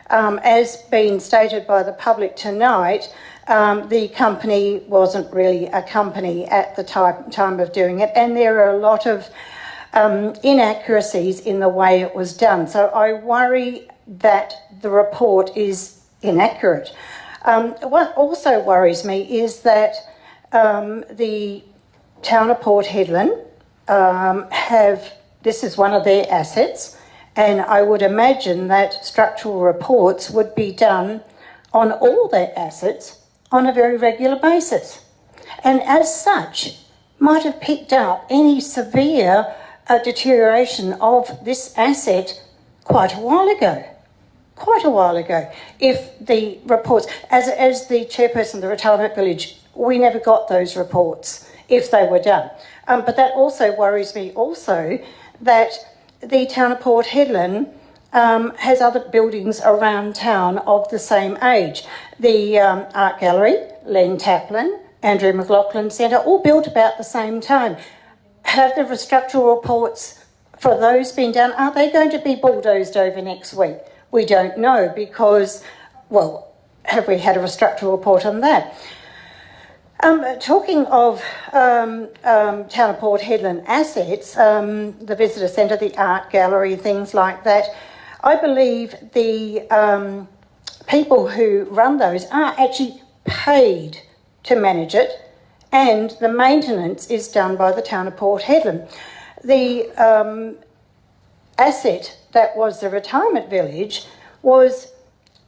As been stated by the public tonight, the company wasn't really a company at the time of doing it, and there are a lot of inaccuracies in the way it was done. So I worry that the report is inaccurate. What also worries me is that the town of Port Hedland this is one of their assets, and I would imagine that structural reports would be done on all their assets on a very regular basis, and as such might have picked up any severe deterioration of this asset quite a while ago. If the reports, as the chairperson of the retirement village, we never got those reports if they were done. But that also worries me also that the town of Port Hedland has other buildings around town of the same age. The Art Gallery, Len Taplin, Andrew McLaughlin Centre, all built about the same time. Have the structural reports for those been done? Are they going to be bulldozed over next week? We don't know because, well, have we had a structural report on that? Talking of town of Port Hedland assets, the visitor centre, the art gallery, things like that, I believe the people who run those are actually paid to manage it, and the maintenance is done by the town of Port Hedland. The asset that was the retirement village was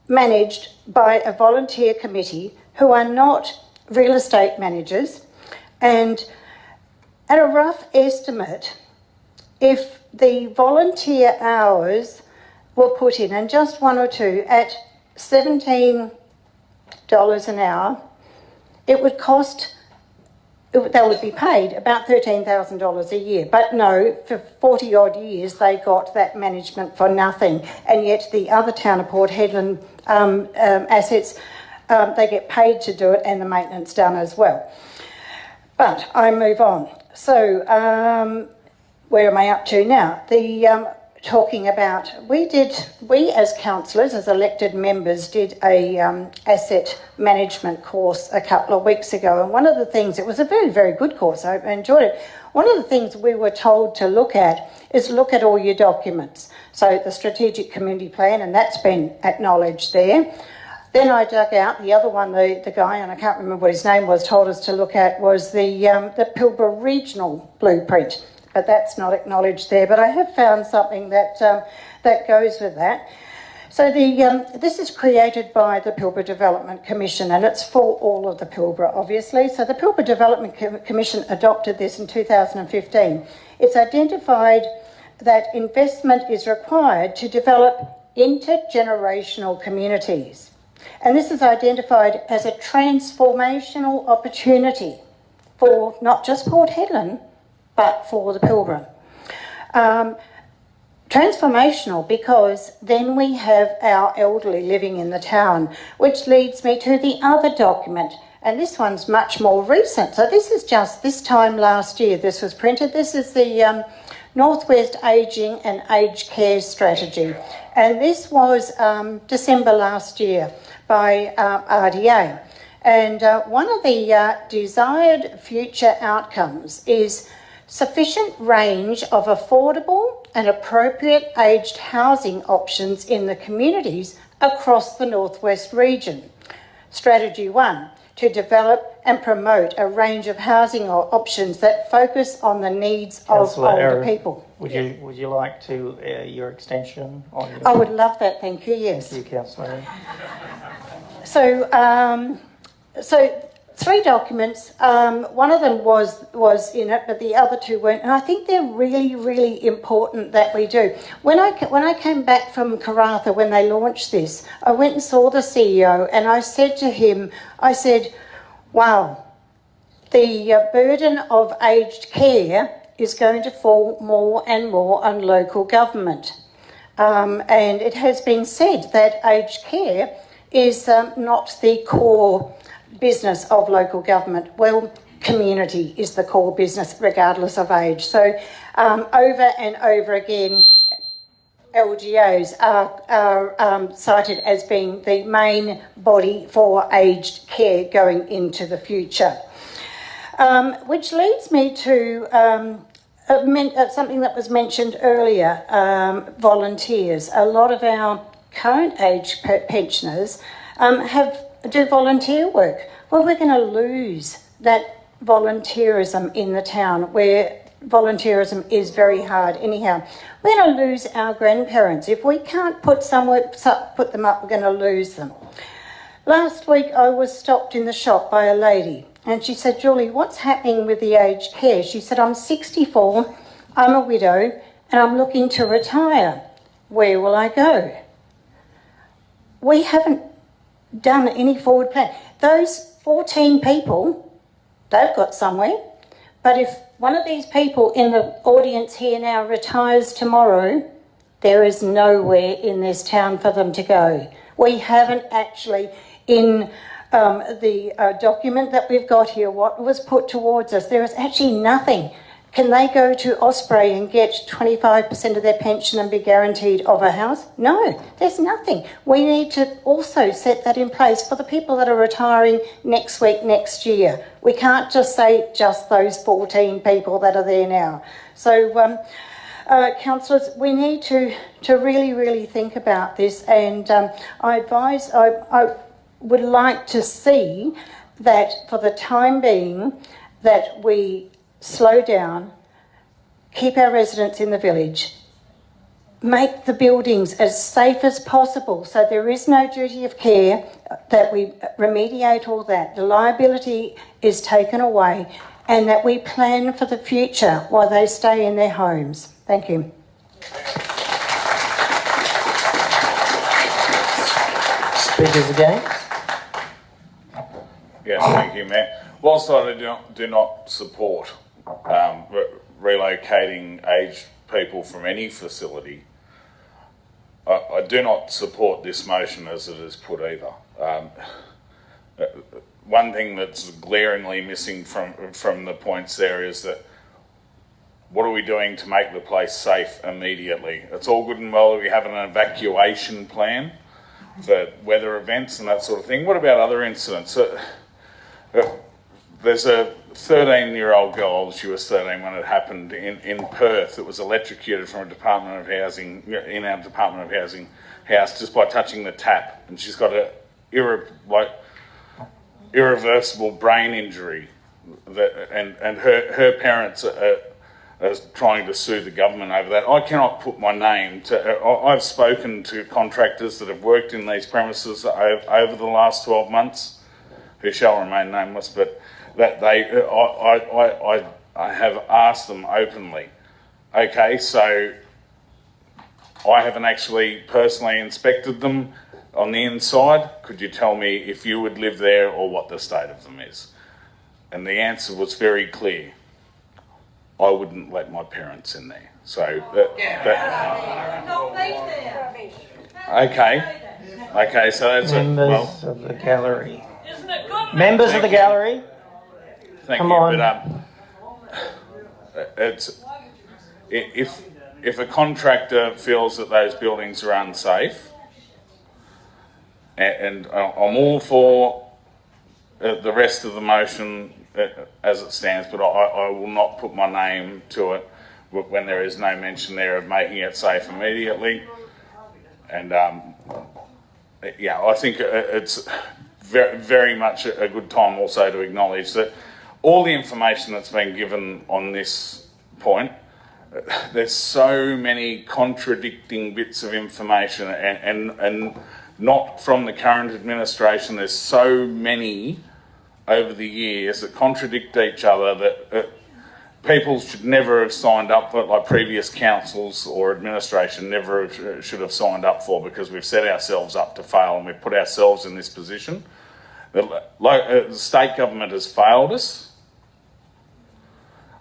managed by a volunteer committee who are not real estate managers, and at a rough estimate, if the volunteer hours were put in, and just one or two, at $17 an hour, it would cost, they would be paid about $13,000 a year. But no, for 40 odd years they got that management for nothing, and yet the other town of Port Hedland assets, they get paid to do it and the maintenance done as well. But I move on. So where am I up to now? Talking about, we as councillors, as elected members, did a asset management course a couple of weeks ago, and one of the things, it was a very, very good course, I enjoyed it. One of the things we were told to look at is look at all your documents. So the strategic community plan, and that's been acknowledged there. Then I dug out the other one, the guy, and I can't remember what his name was, told us to look at was the Pilbara Regional Blueprint. But that's not acknowledged there. But I have found something that goes with that. So this is created by the Pilbara Development Commission, and it's for all of the Pilbara, obviously. So the Pilbara Development Commission adopted this in 2015. It's identified that investment is required to develop intergenerational communities. And this is identified as a transformational opportunity for not just Port Hedland, but for the Pilbara. Transformational because then we have our elderly living in the town, which leads me to the other document, and this one's much more recent. So this is just this time last year this was printed. This is the Northwest Ageing and Aged Care Strategy, and this was December last year by RDA. And one of the desired future outcomes is sufficient range of affordable and appropriate aged housing options in the communities across the Northwest region. Strategy 1, to develop and promote a range of housing options that focus on the needs of older people. Would you like to your extension on your... I would love that, thank you, yes. Thank you, Councillor. So 3 documents, one of them was in it, but the other 2 weren't, and I think they're really, really important that we do. When I came back from Karratha, when they launched this, I went and saw the CEO, and I said to him, wow, the burden of aged care is going to fall more and more on local government. And it has been said that aged care is not the core business of local government. Well, community is the core business regardless of age. So over and over again, LGOs are cited as being the main body for aged care going into the future. Which leads me to something that was mentioned earlier, volunteers. A lot of our current age pensioners do volunteer work. Well, we're going to lose that volunteerism in the town where volunteerism is very hard anyhow. We're going to lose our grandparents. If we can't put them up, we're going to lose them. Last week I was stopped in the shop by a lady and she said, Julie, what's happening with the aged care? She said, I'm 64, I'm a widow and I'm looking to retire. Where will I go? We haven't done any forward plan. Those 14 people, they've got somewhere. But if one of these people in the audience here now retires tomorrow, there is nowhere in this town for them to go. We haven't actually, in the document that we've got here, what was put towards us, there is actually nothing. Can they go to Osprey and get 25% of their pension and be guaranteed of a house? No, there's nothing. We need to also set that in place for the people that are retiring next week, next year. We can't just say just those 14 people that are there now. So, councillors, we need to really, really think about this, and I would like to see that for the time being that we slow down, keep our residents in the village, make the buildings as safe as possible so there is no duty of care, that we remediate all that, the liability is taken away, and that we plan for the future while they stay in their homes. Thank you. Speakers again? Yes, thank you, Mayor. Whilst I do not support relocating aged people from any facility, I do not support this motion as it is put either. One thing that's glaringly missing from the points there is that what are we doing to make the place safe immediately? It's all good and well that we have an evacuation plan for weather events and that sort of thing. What about other incidents? There's a 13-year-old girl, she was 13 when it happened in Perth, that was electrocuted from a Department of Housing, in our Department of Housing house, just by touching the tap. And she's got a irreversible brain injury. And her parents are trying to sue the government over that. I cannot put my name to... I've spoken to contractors that have worked in these premises over the last 12 months, who shall remain nameless, but that I have asked them openly, okay, so I haven't actually personally inspected them on the inside. Could you tell me if you would live there or what the state of them is? And the answer was very clear. I wouldn't let my parents in there. So, okay, so that's Members of the gallery. Members of the gallery. Thank Come you, on. but it's if a contractor feels that those buildings are unsafe, and I'm all for the rest of the motion as it stands, but I will not put my name to it when there is no mention there of making it safe immediately. And yeah, I think it's very, very much a good time also to acknowledge that all the information that's been given on this point, there's so many contradicting bits of information, and not from the current administration. There's so many over the years that contradict each other that people should never have signed up for, like previous councils or administration never should have signed up for, because we've set ourselves up to fail and we've put ourselves in this position. The state government has failed us.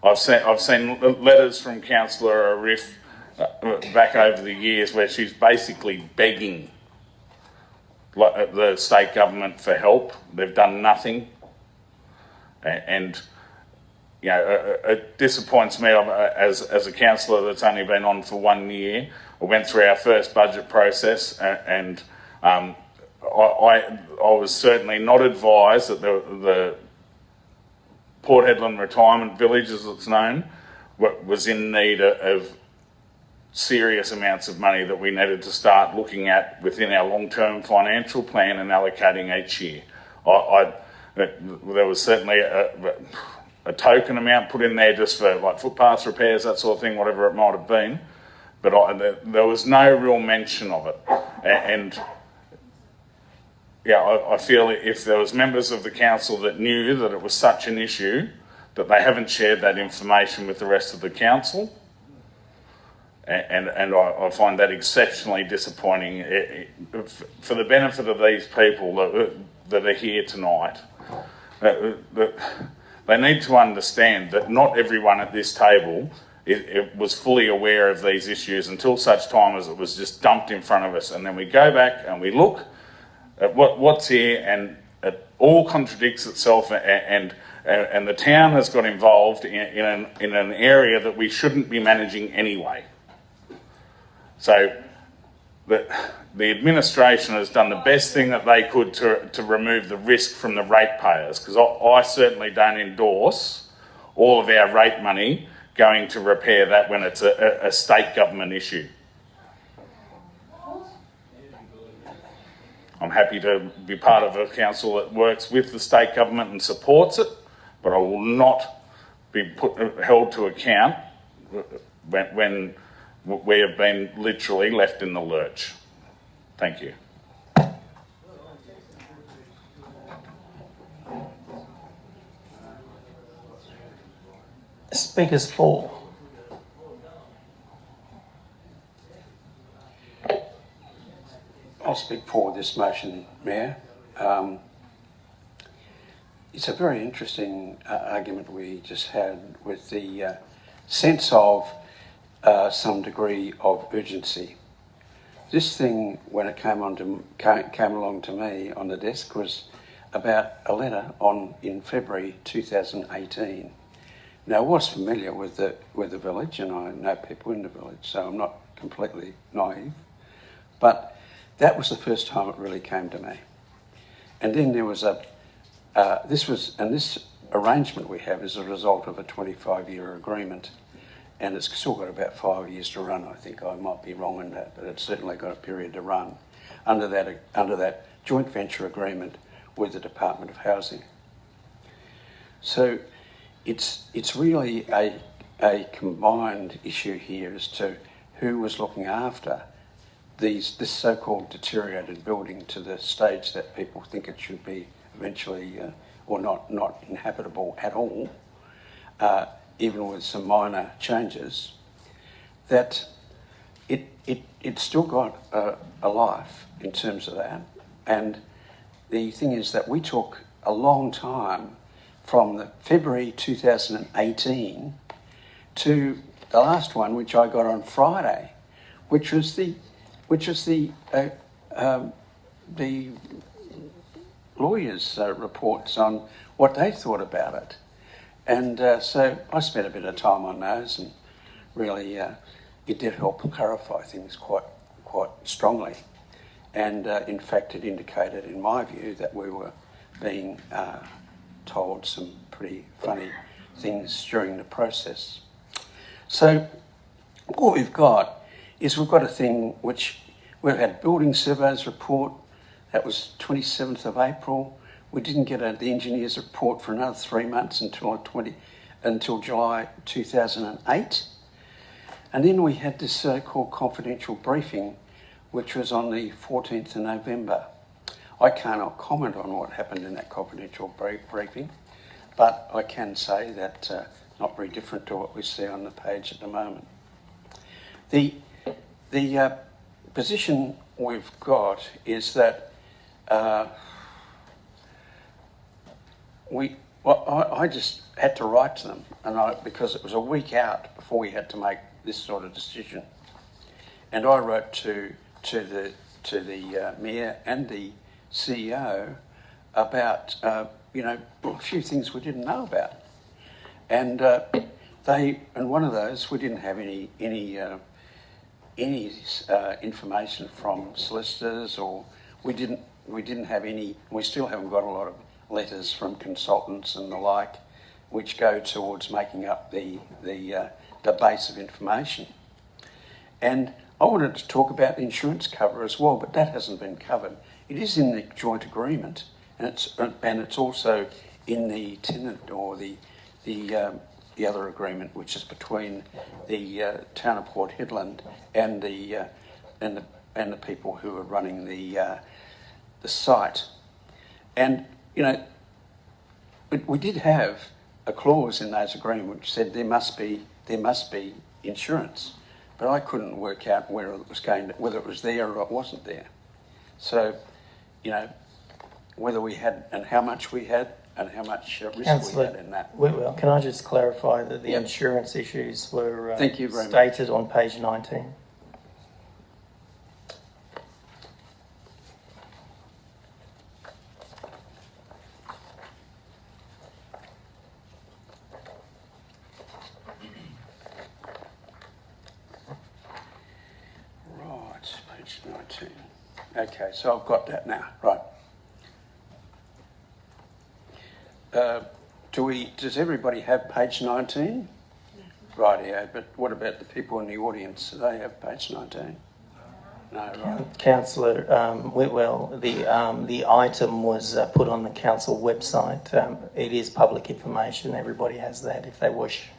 I've seen letters from Councillor Arif back over the years where she's basically begging the state government for help. They've done nothing, and you know, it disappoints me as a councillor that's only been on for 1 year. I went through our first budget process, and I was certainly not advised that the Port Hedland Retirement Village, as it's known, was in need of serious amounts of money that we needed to start looking at within our long-term financial plan and allocating each year. There was certainly a token amount put in there just for like footpath repairs, that sort of thing, whatever it might have been, but there was no real mention of it. And yeah, I feel if there was members of the council that knew that it was such an issue, that they haven't shared that information with the rest of the council, and I find that exceptionally disappointing. For the benefit of these people that are here tonight, they need to understand that not everyone at this table it was fully aware of these issues until such time as it was just dumped in front of us, and then we go back and we look at what's here, and it all contradicts itself, and the town has got involved in an area that we shouldn't be managing anyway. So the administration has done the best thing that they could to remove the risk from the ratepayers, because I certainly don't endorse all of our rate money going to repair that when it's a state government issue. I'm happy to be part of a council that works with the state government and supports it, but I will not be held to account when we have been literally left in the lurch. Thank you. Speakers for. I'll speak for this motion, Mayor. It's a very interesting argument we just had with the sense of some degree of urgency. This thing, when it came along to me on the desk, was about a letter in February 2018. Now, I was familiar with the village, and I know people in the village, so I'm not completely naive. But that was the first time it really came to me. And then there was this arrangement we have is a result of a 25-year agreement, and it's still got about 5 years to run. I think I might be wrong in that, but it's certainly got a period to run under that joint venture agreement with the Department of Housing. So it's really a combined issue here as to who was looking after this so-called deteriorated building to the stage that people think it should be eventually, or not inhabitable at all, even with some minor changes, that it's still got a life in terms of that. And the thing is that we took a long time from the February 2018 to the last one, which I got on Friday, which was the lawyers' reports on what they thought about it. And so I spent a bit of time on those, and really it did help clarify things quite strongly. And in fact, it indicated, in my view, that we were being told some pretty funny things during the process. So what we've got is we've got a thing which we've had building surveys report. That was 27th of April. We didn't get the engineer's report for another 3 months until July 2008. And then we had this so-called confidential briefing, which was on the 14th of November. I cannot comment on what happened in that confidential briefing, but I can say that not very different to what we see on the page at the moment. The position we've got is that I just had to write to them, because it was a week out before we had to make this sort of decision, and I wrote to the mayor and the CEO about a few things we didn't know about, and one of those, we didn't have any information from solicitors, or we didn't have any. We still haven't got a lot of letters from consultants and the like, which go towards making up the base of information. And I wanted to talk about the insurance cover as well, but that hasn't been covered. It is in the joint agreement, and it's also in the tenant or the other agreement, which is between the town of Port Hedland and the people who are running the site. And we did have a clause in those agreements which said there must be insurance, but I couldn't work out whether it was there or it wasn't there. So, whether we had and how much we had and how much risk we had in that. Whitwell, can I just clarify that the Yep. insurance issues were Thank you very stated on page 19? Right, page 19. Okay, so I've got that now. Right. Does everybody have page 19? Rightio, but what about the people in the audience? Do they have page 19? No, right. Councillor Whitwell, the item was put on the council website. It is public information. Everybody has that if they wish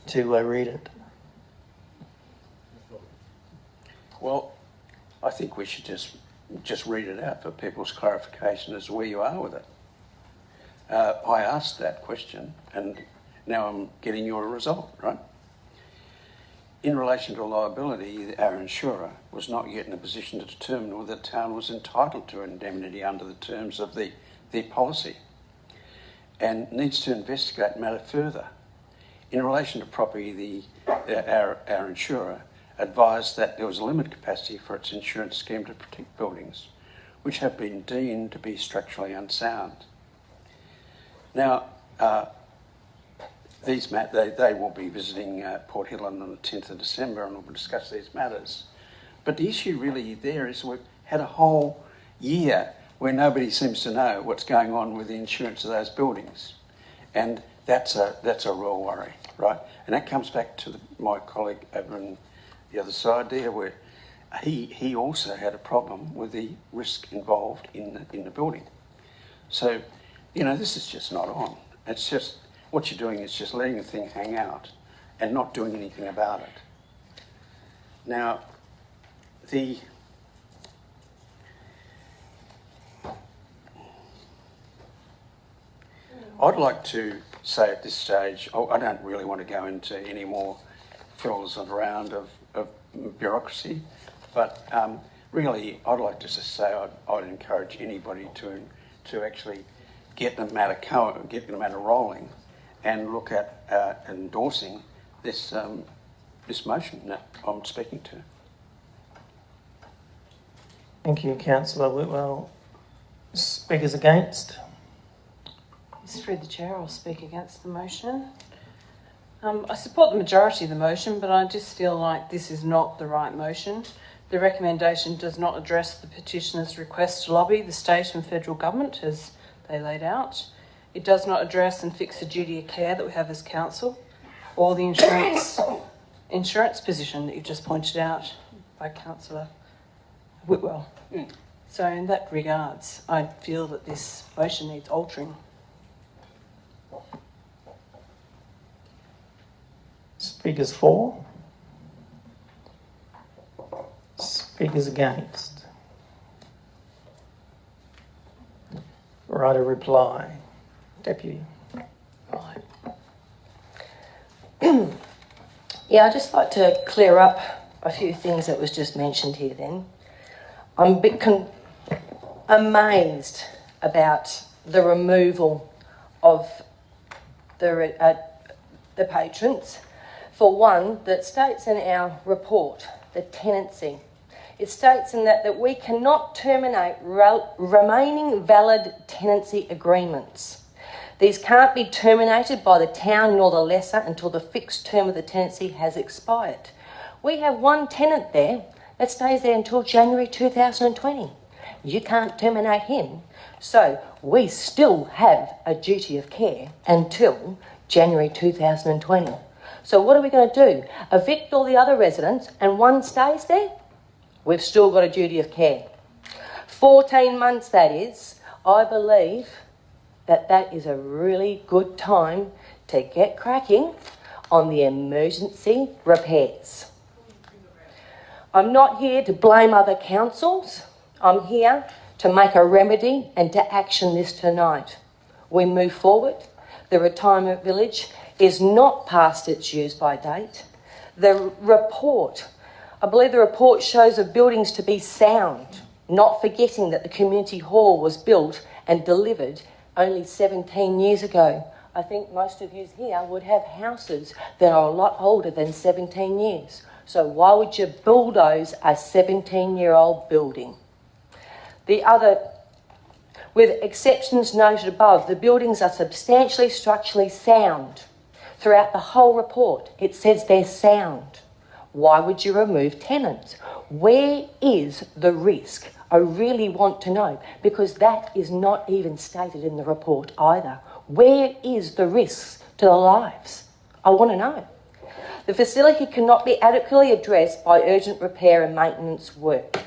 to read it. Well, I think we should just read it out for people's clarification as to where you are with it. I asked that question, and now I'm getting your result, right? In relation to liability, our insurer was not yet in a position to determine whether the town was entitled to indemnity under the terms of their policy, and needs to investigate the matter further. In relation to property, our insurer advised that there was a limited capacity for its insurance scheme to protect buildings, which have been deemed to be structurally unsound. Now, they will be visiting Port Hedland on the 10th of December, and we'll discuss these matters. But the issue really there is we've had a whole year where nobody seems to know what's going on with the insurance of those buildings, and that's a real worry, right? And that comes back to my colleague over on the other side there, where he also had a problem with the risk involved in the building. So, this is just not on. It's just, what you're doing is just letting the thing hang out and not doing anything about it. Now, I'd like to say at this stage, I don't really want to go into any more fills around of bureaucracy, but really I'd like to just say I'd encourage anybody to actually get the matter rolling and look at endorsing this motion that I'm speaking to. Thank you, Councillor Whitwell. Speakers against? Through the chair, I'll speak against the motion. I support the majority of the motion, but I just feel like this is not the right motion. The recommendation does not address the petitioner's request to lobby the state and federal government as they laid out. It does not address and fix the duty of care that we have as council, or the insurance position that you've just pointed out by Councillor Whitwell. So in that regards, I feel that this motion needs altering. Speakers for? Speakers against? Right, a reply. Deputy. Yeah, I'd just like to clear up a few things that was just mentioned here then. I'm a bit amazed about the removal of the patrons. For one, that states in our report, the tenancy, it states in that we cannot terminate remaining valid tenancy agreements. These can't be terminated by the town nor the lessor until the fixed term of the tenancy has expired. We have one tenant there that stays there until January 2020. You can't terminate him. So we still have a duty of care until January 2020. So what are we going to do? Evict all the other residents and one stays there? We've still got a duty of care. 14 months, that is. I believe that is a really good time to get cracking on the emergency repairs. I'm not here to blame other councils. I'm here to make a remedy and to action this tonight. We move forward. The retirement village is not past its use-by date. The report, I believe the report shows the buildings to be sound, not forgetting that the community hall was built and delivered only 17 years ago. I think most of you here would have houses that are a lot older than 17 years. So why would you bulldoze a 17-year-old building? With exceptions noted above, the buildings are substantially structurally sound. Throughout the whole report, it says they're sound. Why would you remove tenants? Where is the risk? I really want to know, because that is not even stated in the report either. Where is the risk to the lives? I want to know. The facility cannot be adequately addressed by urgent repair and maintenance work.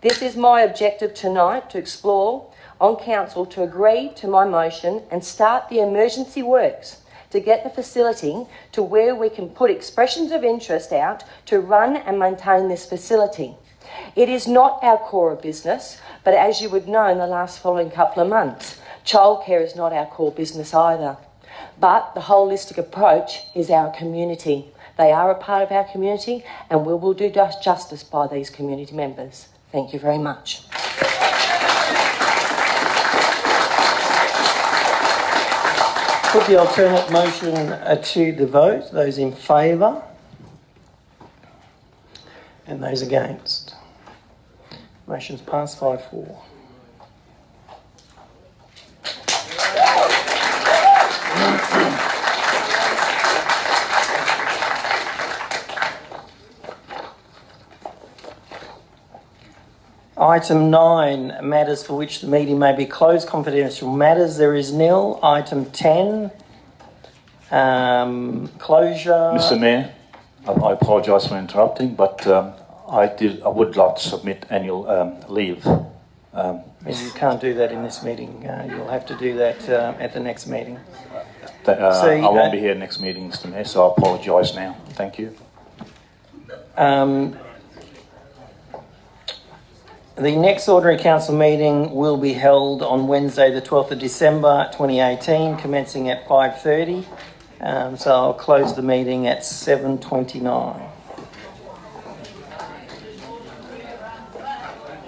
This is my objective tonight, to explore on council to agree to my motion and start the emergency works to get the facility to where we can put expressions of interest out to run and maintain this facility. It is not our core of business, but as you would know in the last following couple of months, childcare is not our core business either. But the holistic approach is our community. They are a part of our community, and we will do justice by these community members. Thank you very much. Put the alternate motion to the vote. Those in favour and those against. Motion's passed 5-4. Item 9, matters for which the meeting may be closed, confidential matters. There is nil. Item 10, closure. Mr. Mayor, I apologise for interrupting, but I would like to submit annual leave. You can't do that in this meeting. You'll have to do that at the next meeting. I won't be here next meeting, Mr. Mayor, so I apologise now. Thank you. The next ordinary council meeting will be held on Wednesday the 12th of December 2018, commencing at 5:30. So I'll close the meeting at 7:29.